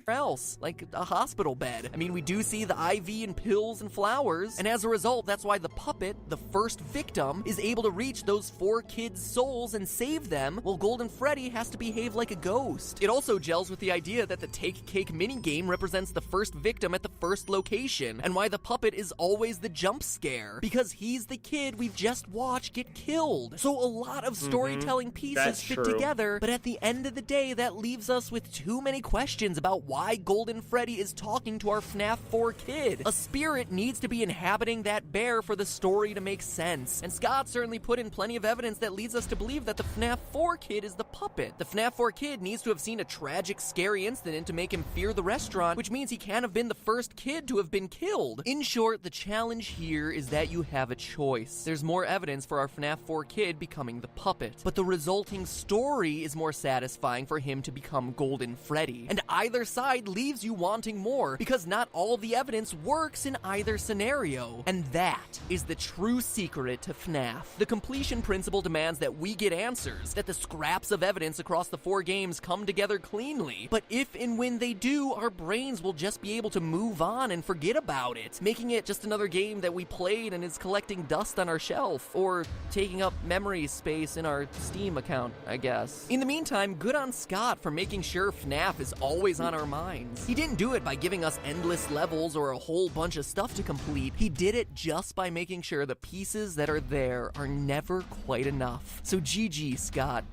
Else, like a hospital bed. I mean, we do see the IV and pills and flowers, and as a result, that's why the puppet, the first victim, is able to reach those 4 kids' souls and save them, while Golden Freddy has to behave like a ghost. It also gels with the idea that the Take Cake minigame represents the first victim at the first location, and why the puppet is always the jump scare, because he's the kid we've just watched get killed. So a lot of storytelling pieces fit together, but at the end of the day, that leaves us with too many questions about why Golden Freddy is talking to our FNAF 4 kid. A spirit needs to be inhabiting that bear for the story to make sense, and Scott certainly put in plenty of evidence that leads us to believe that the FNAF 4 kid is the puppet. The FNAF 4 kid needs to have seen a tragic, scary incident to make him fear the restaurant, which means he can't have been the first kid to have been killed. In short, the challenge here is that you have a choice. There's more evidence for our FNAF 4 kid becoming the puppet, but the resulting story is more satisfying for him to become Golden Freddy, and either side leaves you wanting more, because not all the evidence works in either scenario. And that is the true secret to FNAF. The completion principle demands that we get answers, that the scraps of evidence across the 4 games come together cleanly. But if and when they do, our brains will just be able to move on and forget about it, making it just another game that we played and is collecting dust on our shelf, or taking up memory space in our Steam account, I guess. In the meantime, good on Scott for making sure FNAF is always on our minds. He didn't do it by giving us endless levels or a whole bunch of stuff to complete. He did it just by making sure the pieces that are there are never quite enough. So GG, Scott.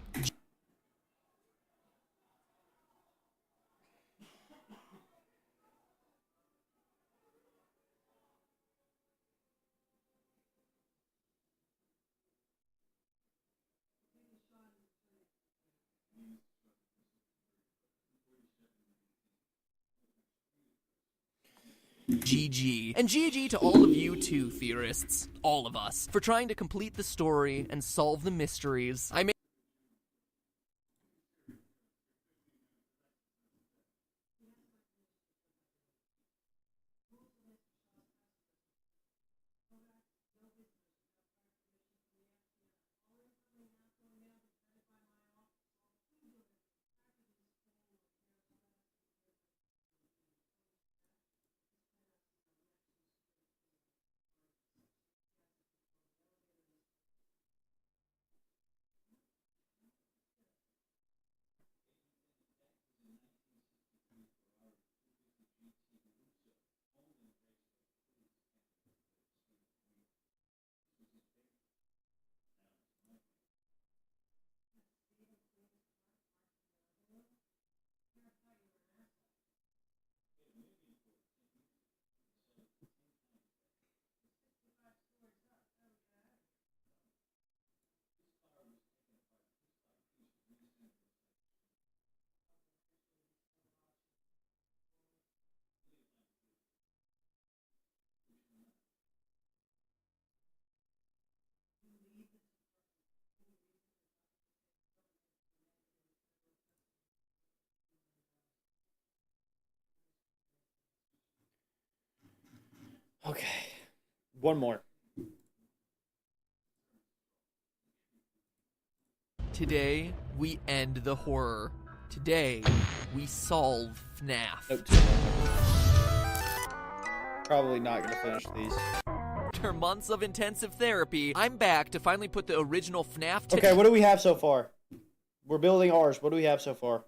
GG. And GG to all of you too, theorists. All of us. For trying to complete the story and solve the mysteries. Okay. One more. Today, we end the horror. Today, we solve FNAF. Nope. Probably not gonna finish these. After months of intensive therapy, I'm back to finally put the original FNAF Okay, what do we have so far? We're building ours. What do we have so far?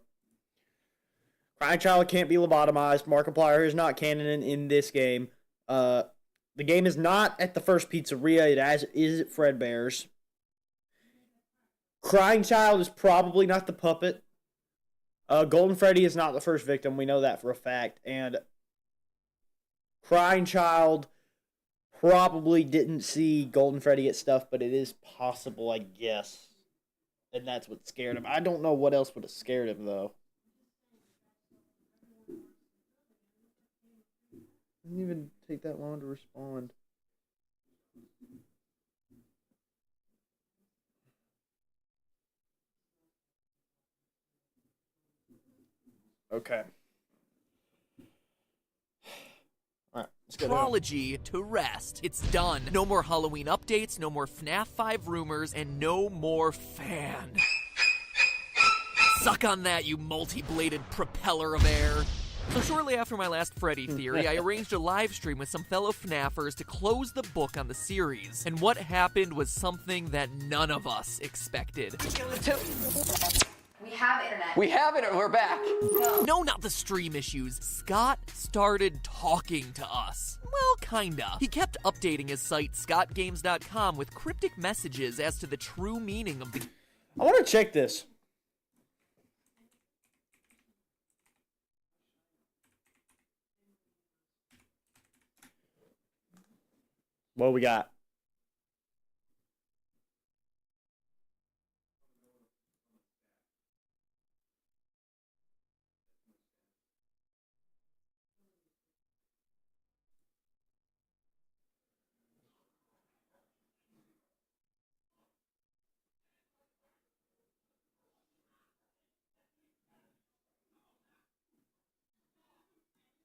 Crying Child can't be lobotomized. Markiplier is not canon in this game. The game is not at the first pizzeria. It is at Fredbear's. Crying Child is probably not the puppet. Golden Freddy is not the first victim. We know that for a fact. And Crying Child probably didn't see Golden Freddy get stuff, but it is possible, I guess. And that's what scared him. I don't know what else would have scared him, though. Didn't even take that long to respond. Okay. Alright, let's go. Trilogy to rest. It's done. No more Halloween updates, no more FNAF 5 rumors, and no more fan. Suck on that, you multi-bladed propeller of air. So shortly after my last Freddy theory, I arranged a live stream with some fellow FNAFers to close the book on the series. And what happened was something that none of us expected. We have internet. We have it. We're back. No, not the stream issues. Scott started talking to us. Well, kinda. He kept updating his site, scottgames.com, with cryptic messages as to the true meaning of the... I want to check this. What we got?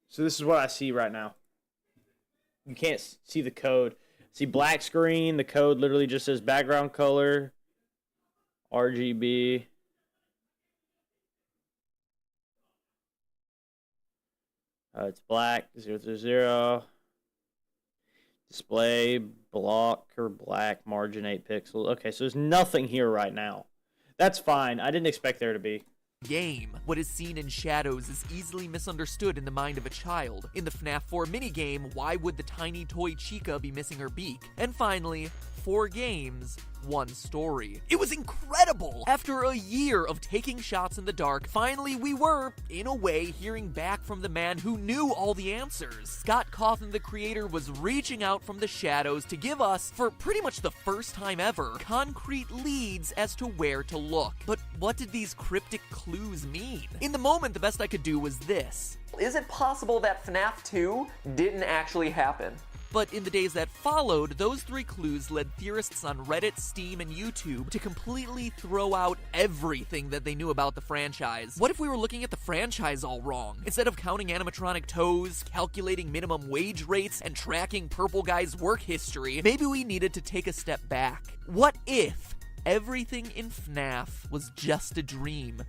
So this is what I see right now. You can't see the code. See black screen. The code literally just says background color, RGB. It's black, 000. Display, block, or black, margin 8 pixels. Okay, so there's nothing here right now. That's fine. I didn't expect there to be. Game. What is seen in shadows is easily misunderstood in the mind of a child. In the FNAF 4 minigame, why would the tiny toy Chica be missing her beak? And finally, 4 games, 1 story. It was incredible! After a year of taking shots in the dark, finally we were, in a way, hearing back from the man who knew all the answers. Scott Cawthon, the creator, was reaching out from the shadows to give us, for pretty much the first time ever, concrete leads as to where to look. But what did these cryptic clues mean? In the moment, the best I could do was this. Is it possible that FNAF 2 didn't actually happen? But in the days that followed, those 3 clues led theorists on Reddit, Steam, and YouTube to completely throw out everything that they knew about the franchise. What if we were looking at the franchise all wrong? Instead of counting animatronic toes, calculating minimum wage rates, and tracking Purple Guy's work history, maybe we needed to take a step back. What if everything in FNAF was just a dream?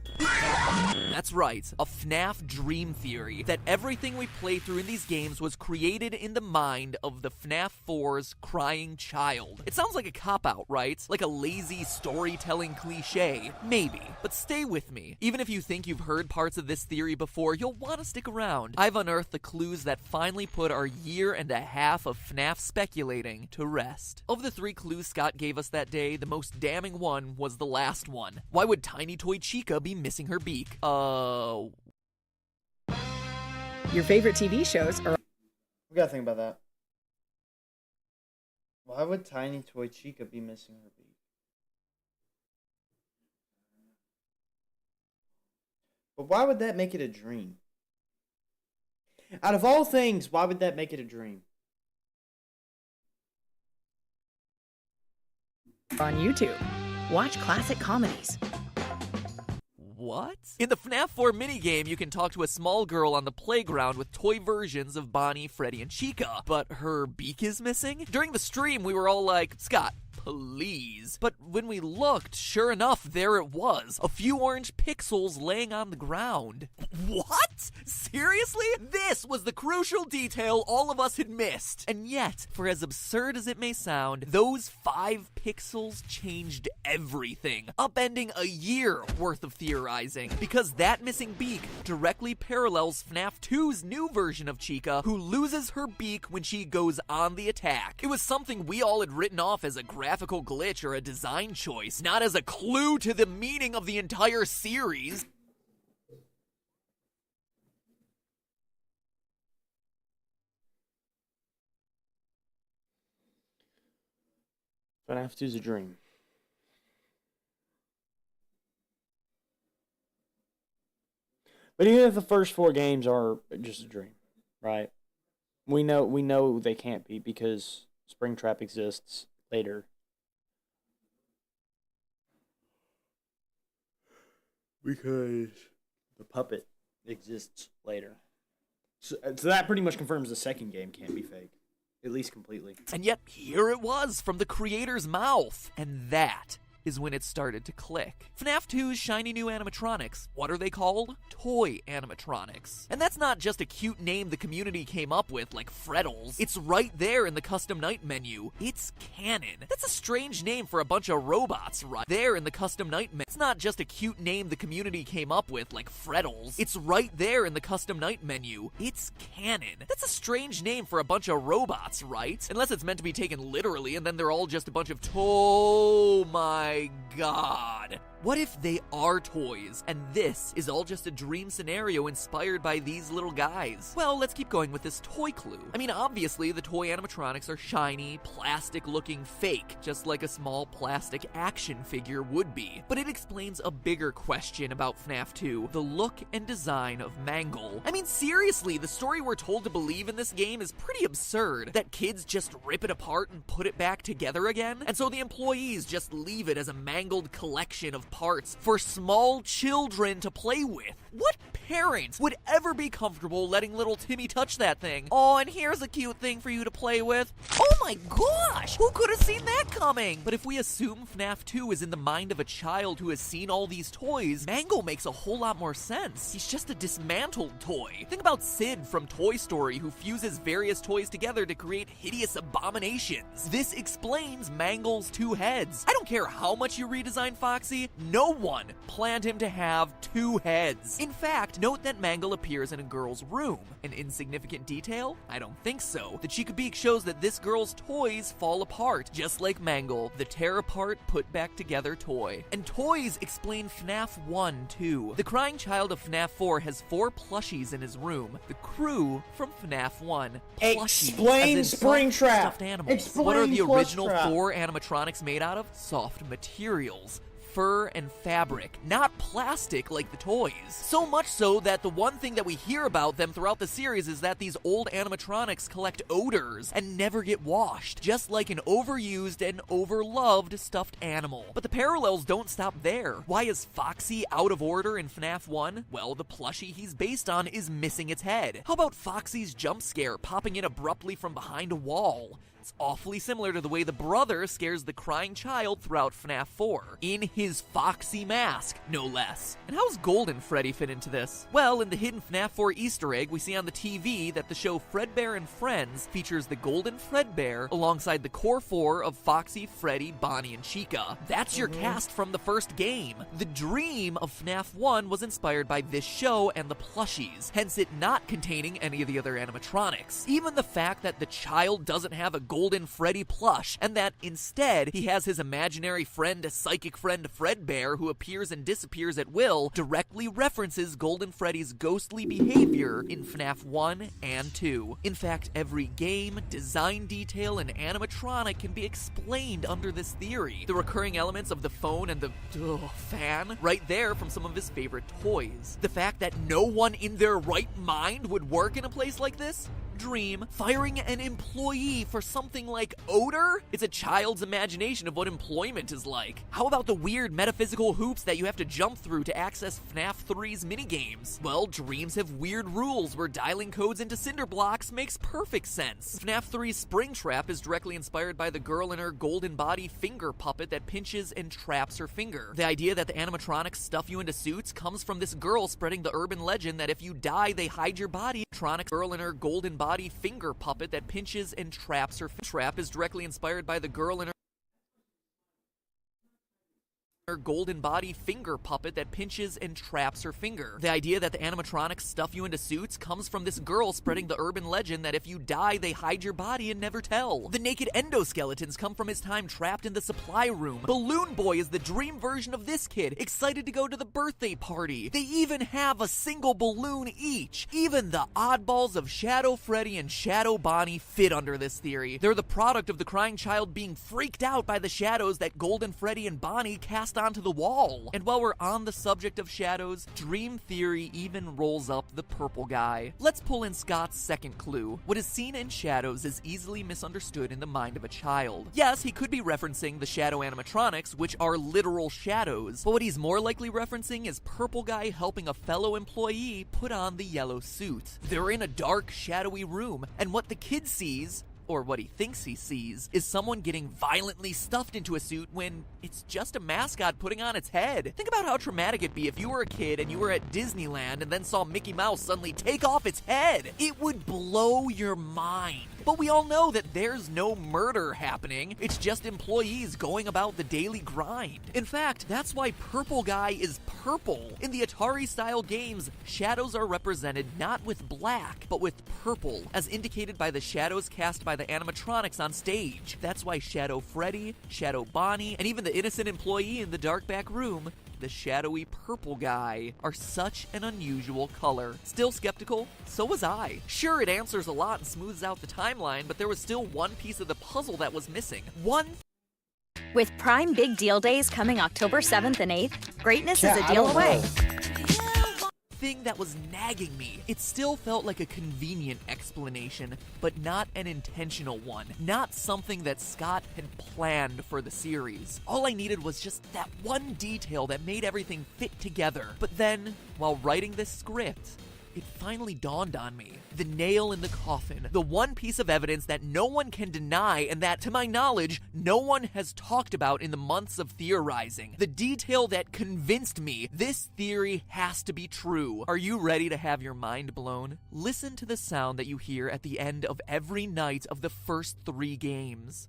That's right, a FNAF dream theory, that everything we play through in these games was created in the mind of the FNAF 4's crying child. It sounds like a cop-out, right? Like a lazy storytelling cliche. Maybe, but stay with me. Even if you think you've heard parts of this theory before, you'll want to stick around. I've unearthed the clues that finally put our year and a half of FNAF speculating to rest. Of the 3 clues Scott gave us that day, the most damning one was the last one. Why would Tiny Toy Chica be missing her beak? Your favorite TV shows are... We gotta think about that. Why would Tiny Toy Chica be missing her beak? But why would that make it a dream? Out of all things, why would that make it a dream? on YouTube. Watch classic comedies. What? In the FNAF 4 minigame, you can talk to a small girl on the playground with toy versions of Bonnie, Freddy, and Chica, but her beak is missing? During the stream, we were all like, Scott, please. But when we looked, sure enough, there it was. A few orange pixels laying on the ground. What? Seriously? This was the crucial detail all of us had missed. And yet, for as absurd as it may sound, those 5 pixels changed everything, upending a year worth of theorizing. Because that missing beak directly parallels FNAF 2's new version of Chica, who loses her beak when she goes on the attack. It was something we all had written off as a graphical glitch or a design choice, not as a clue to the meaning of the entire series. FNAF 2's a dream. But even if the first 4 games are just a dream, right? We know they can't be because Springtrap exists later. Because the puppet exists later. So that pretty much confirms the second game can't be fake. At least completely. And yet, here it was from the creator's mouth. And that is when it started to click. FNAF 2's shiny new animatronics. What are they called? Toy animatronics. And that's not just a cute name the community came up with, like Freddles. It's right there in the custom night menu. It's canon. That's a strange name for a bunch of robots, right there in the custom night menu. It's not just a cute name the community came up with, like Freddles. It's right there in the custom night menu. It's canon. That's a strange name for a bunch of robots, right? Unless it's meant to be taken literally, and then they're all just a bunch of oh my God. What if they are toys, and this is all just a dream scenario inspired by these little guys? Well, let's keep going with this toy clue. I mean, obviously, the toy animatronics are shiny, plastic-looking fake, just like a small plastic action figure would be. But it explains a bigger question about FNAF 2, the look and design of Mangle. I mean, seriously, the story we're told to believe in this game is pretty absurd, that kids just rip it apart and put it back together again, and so the employees just leave it as a mangled collection of parts for small children to play with. What parent would ever be comfortable letting little Timmy touch that thing? Oh, and here's a cute thing for you to play with. Oh my gosh, who could have seen that coming? But if we assume FNAF 2 is in the mind of a child who has seen all these toys, Mangle makes a whole lot more sense. He's just a dismantled toy. Think about Sid from Toy Story, who fuses various toys together to create hideous abominations. This explains Mangle's 2 heads. I don't care how much you redesign Foxy, no one planned him to have 2 heads. In fact, note that Mangle appears in a girl's room. An insignificant detail? I don't think so. The Chica Beak shows that this girl's those toys fall apart, just like Mangle, the tear-apart, put-back-together toy. And toys explain FNAF 1, too. The crying child of FNAF 4 has 4 plushies in his room. The crew from FNAF 1. Plushies, Explain as in Springtrap. stuffed animals. Explain What are the original Plushtrap. 4 animatronics made out of? Soft materials. Fur and fabric, not plastic like the toys. So much so that the one thing that we hear about them throughout the series is that these old animatronics collect odors and never get washed, just like an overused and overloved stuffed animal. But the parallels don't stop there. Why is Foxy out of order in FNAF 1? Well, the plushie he's based on is missing its head. How about Foxy's jump scare popping in abruptly from behind a wall? It's awfully similar to the way the brother scares the crying child throughout FNAF 4, in his Foxy mask, no less. And how's Golden Freddy fit into this? Well, in the hidden FNAF 4 Easter egg, we see on the TV that the show Fredbear and Friends features the Golden Fredbear alongside the core 4 of Foxy, Freddy, Bonnie, and Chica. That's your cast from the first game. The dream of FNAF 1 was inspired by this show and the plushies, hence it not containing any of the other animatronics. Even the fact that the child doesn't have a Golden Freddy plush, and that instead he has his imaginary friend, psychic friend Fredbear, who appears and disappears at will, directly references Golden Freddy's ghostly behavior in FNAF 1 and 2. In fact, every game, design detail, and animatronic can be explained under this theory. The recurring elements of the phone and the fan, right there from some of his favorite toys. The fact that no one in their right mind would work in a place like this? Dream. Firing an employee for something like odor? It's a child's imagination of what employment is like. How about the weird metaphysical hoops that you have to jump through to access FNAF 3's minigames? Well, dreams have weird rules where dialing codes into cinder blocks makes perfect sense. FNAF 3's Springtrap is directly inspired by the girl in her golden body finger puppet that pinches and traps her finger. The idea that the animatronics stuff you into suits comes from this girl spreading the urban legend that if you die, they hide your body. Animatronic girl in her golden body finger puppet that pinches and traps her. Trap is directly inspired by the girl in her golden body finger puppet that pinches and traps her finger. The idea that the animatronics stuff you into suits comes from this girl spreading the urban legend that if you die, they hide your body and never tell. The naked endoskeletons come from his time trapped in the supply room. Balloon Boy is the dream version of this kid, excited to go to the birthday party. They even have a single balloon each. Even the oddballs of Shadow Freddy and Shadow Bonnie fit under this theory. They're the product of the crying child being freaked out by the shadows that Golden Freddy and Bonnie cast onto the wall. And while we're on the subject of shadows, Dream Theory even rolls up the purple guy. Let's pull in Scott's second clue. What is seen in shadows is easily misunderstood in the mind of a child. Yes, he could be referencing the shadow animatronics, which are literal shadows, but what he's more likely referencing is purple guy helping a fellow employee put on the yellow suit. They're in a dark, shadowy room, and what the kid sees, or what he thinks he sees, is someone getting violently stuffed into a suit when it's just a mascot putting on its head. Think about how traumatic it'd be if you were a kid and you were at Disneyland and then saw Mickey Mouse suddenly take off its head. It would blow your mind. But we all know that there's no murder happening. It's just employees going about the daily grind. In fact, that's why Purple Guy is purple. In the Atari-style games, shadows are represented not with black, but with purple, as indicated by the shadows cast by the animatronics on stage. That's why Shadow Freddy, Shadow Bonnie, and even the innocent employee in the dark back room, the shadowy purple guy, are such an unusual color. Still skeptical? So was I. Sure, it answers a lot and smooths out the timeline, but there was still one piece of the puzzle that was missing. With Prime Big Deal Days coming October 7th and 8th, greatness is a deal away. Thing that was nagging me. It still felt like a convenient explanation, but not an intentional one. Not something that Scott had planned for the series. All I needed was just that one detail that made everything fit together. But then, while writing this script, it finally dawned on me. The nail in the coffin. The one piece of evidence that no one can deny and that, to my knowledge, no one has talked about in the months of theorizing. The detail that convinced me this theory has to be true. Are you ready to have your mind blown? Listen to the sound that you hear at the end of every night of the first 3 games.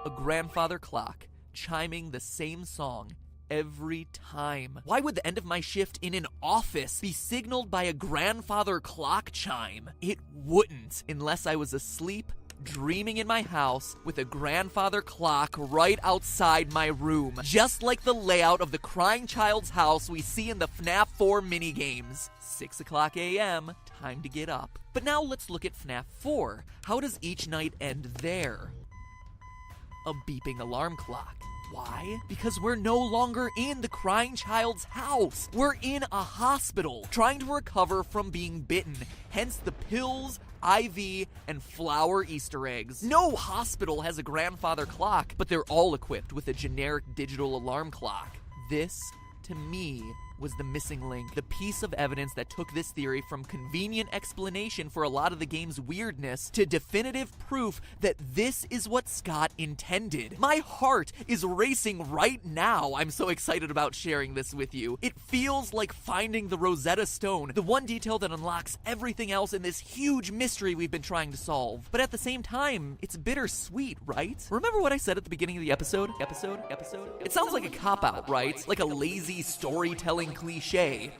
A grandfather clock, chiming the same song every time. Why would the end of my shift in an office be signaled by a grandfather clock chime? It wouldn't, unless I was asleep, dreaming in my house with a grandfather clock right outside my room, just like the layout of the crying child's house we see in the FNAF 4 minigames. 6 o'clock a.m., time to get up. But now let's look at FNAF 4. How does each night end there? A beeping alarm clock. Why? Because we're no longer in the crying child's house. We're in a hospital, trying to recover from being bitten. Hence the pills, IV, and flower Easter eggs. No hospital has a grandfather clock, but they're all equipped with a generic digital alarm clock. This, to me, was the missing link, the piece of evidence that took this theory from convenient explanation for a lot of the game's weirdness to definitive proof that this is what Scott intended. My heart is racing right now. I'm so excited about sharing this with you. It feels like finding the Rosetta Stone, the one detail that unlocks everything else in this huge mystery we've been trying to solve. But at the same time, it's bittersweet, right? Remember what I said at the beginning of the episode? It sounds like a cop-out, right? Like a lazy storytelling cliche.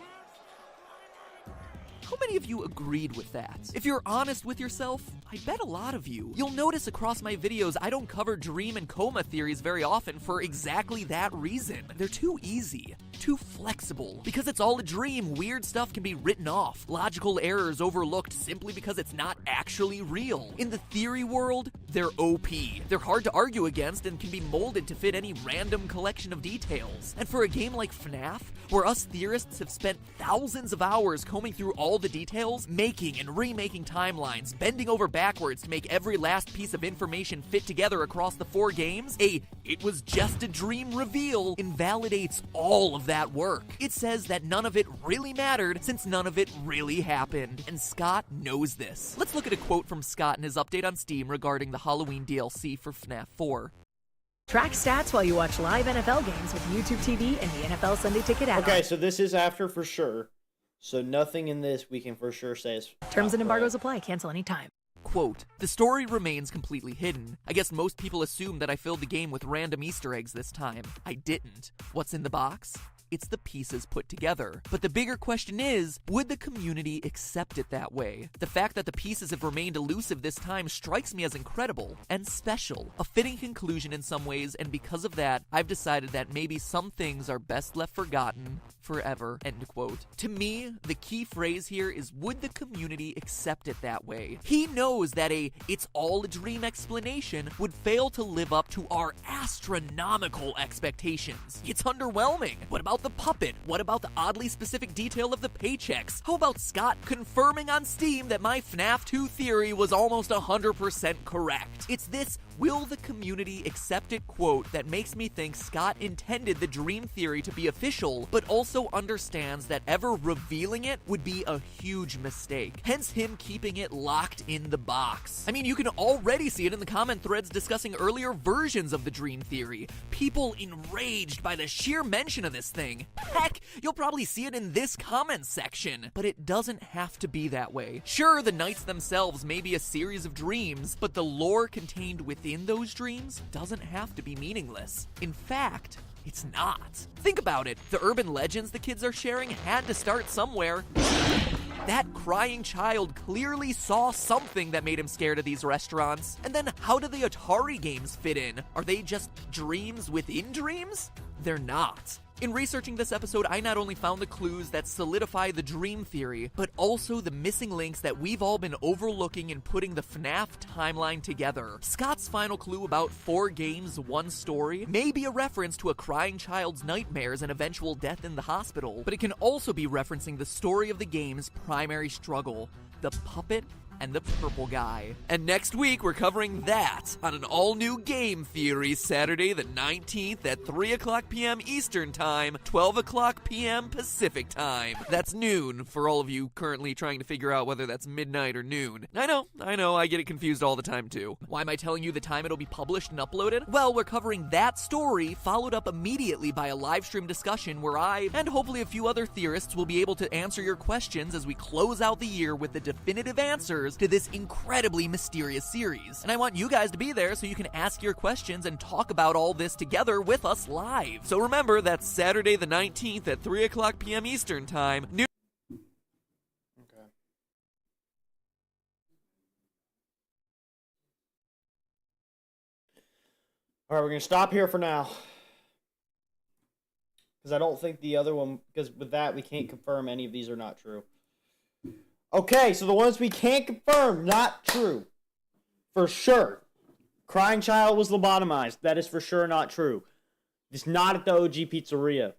How many of you agreed with that? If you're honest with yourself, I bet a lot of you. You'll notice across my videos I don't cover dream and coma theories very often for exactly that reason. They're too easy, too flexible. Because it's all a dream, weird stuff can be written off, logical errors overlooked simply because it's not actually real. In the theory world, they're OP. They're hard to argue against and can be molded to fit any random collection of details. And for a game like FNAF, where us theorists have spent thousands of hours combing through all the details, making and remaking timelines, bending over backwards to make every last piece of information fit together across the 4 games, "it was just a dream" reveal invalidates all of that work. It says that none of it really mattered since none of it really happened, and Scott knows this. Let's look at a quote from Scott in his update on Steam regarding the Halloween DLC for FNAF 4. Track stats while you watch live NFL games with YouTube TV and the NFL Sunday Ticket add-on. Okay, so this is after for sure. So nothing in this we can for sure say is... Terms and embargoes apply. Cancel anytime. Quote, "The story remains completely hidden. I guess most people assume that I filled the game with random Easter eggs this time. I didn't. What's in the box? It's the pieces put together. But the bigger question is, would the community accept it that way? The fact that the pieces have remained elusive this time strikes me as incredible and special. A fitting conclusion in some ways, and because of that, I've decided that maybe some things are best left forgotten forever." End quote. To me, the key phrase here is, would the community accept it that way? He knows that "it's all a dream" explanation would fail to live up to our astronomical expectations. It's underwhelming. What about the puppet? What about the oddly specific detail of the paychecks? How about Scott confirming on Steam that my FNAF 2 theory was almost 100% correct? It's this "will the community accept it" quote that makes me think Scott intended the dream theory to be official, but also understands that ever revealing it would be a huge mistake. Hence him keeping it locked in the box. I mean, you can already see it in the comment threads discussing earlier versions of the dream theory. People enraged by the sheer mention of this thing. Heck, you'll probably see it in this comment section. But it doesn't have to be that way. Sure, the nights themselves may be a series of dreams, but the lore contained within those dreams doesn't have to be meaningless. In fact, it's not. Think about it. The urban legends the kids are sharing had to start somewhere. That crying child clearly saw something that made him scared of these restaurants. And then how do the Atari games fit in? Are they just dreams within dreams? They're not. In researching this episode, I not only found the clues that solidify the dream theory, but also the missing links that we've all been overlooking in putting the FNAF timeline together. Scott's final clue about 4 games, 1 story may be a reference to a crying child's nightmares and eventual death in the hospital, but it can also be referencing the story of the game's primary struggle, the puppet and the purple guy. And next week, we're covering that on an all-new Game Theory Saturday the 19th at 3 o'clock p.m. Eastern Time, 12 o'clock p.m. Pacific Time. That's noon for all of you currently trying to figure out whether that's midnight or noon. I know, I get it confused all the time too. Why am I telling you the time it'll be published and uploaded? Well, we're covering that story, followed up immediately by a live stream discussion where I, and hopefully a few other theorists, will be able to answer your questions as we close out the year with the definitive answers answers to this incredibly mysterious series. And I want you guys to be there so you can ask your questions and talk about all this together with us live. So remember, that's Saturday the 19th at 3 o'clock p.m. Eastern Time. All right, we're going to stop here for now. Because I don't think the other one, because with that, we can't confirm any of these are not true. Okay, so the ones we can't confirm, not true. For sure. Crying Child was lobotomized. That is for sure not true. It's not at the OG Pizzeria.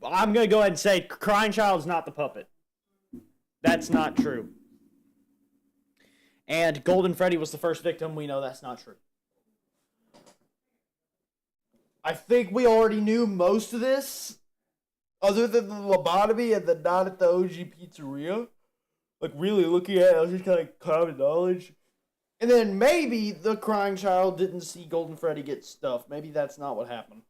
I'm going to go ahead and say Crying Child is not the puppet. That's not true. And Golden Freddy was the first victim. We know that's not true. I think we already knew most of this, other than the lobotomy and the not at the OG Pizzeria. Like, really looking at it, I was just kind of common knowledge. And then maybe the Crying Child didn't see Golden Freddy get stuffed. Maybe that's not what happened.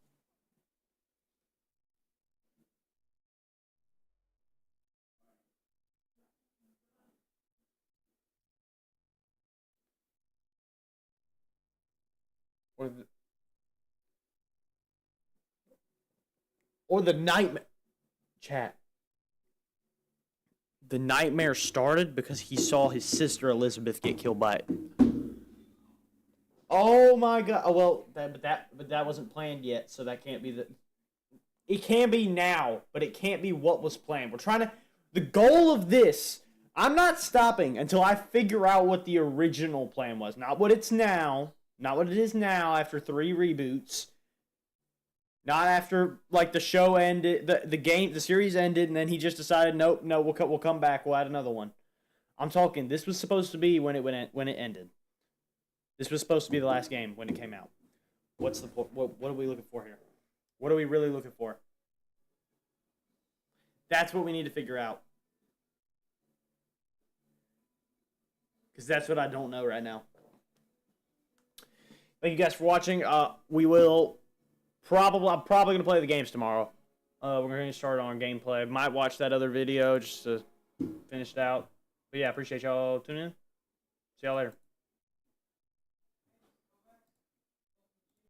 Or the nightmare. Chat. The nightmare started because he saw his sister Elizabeth get killed by it. Oh my god. Oh, well, but that wasn't planned yet, so that can't be the... It can be now, but it can't be what was planned. We're trying to... The goal of this... I'm not stopping until I figure out what the original plan was. Not what it's now. Not what it is now after 3 reboots. Not after, like, the show ended, the series ended, and then he just decided, nope, no, we'll come back, we'll add another one. I'm talking, this was supposed to be when it ended. This was supposed to be the last game when it came out. What are we looking for here? What are we really looking for? That's what we need to figure out. Because that's what I don't know right now. Thank you guys for watching. I'm probably going to play the games tomorrow. We're going to start on gameplay. Might watch that other video just to finish it out. But yeah, appreciate y'all tuning in. See y'all later.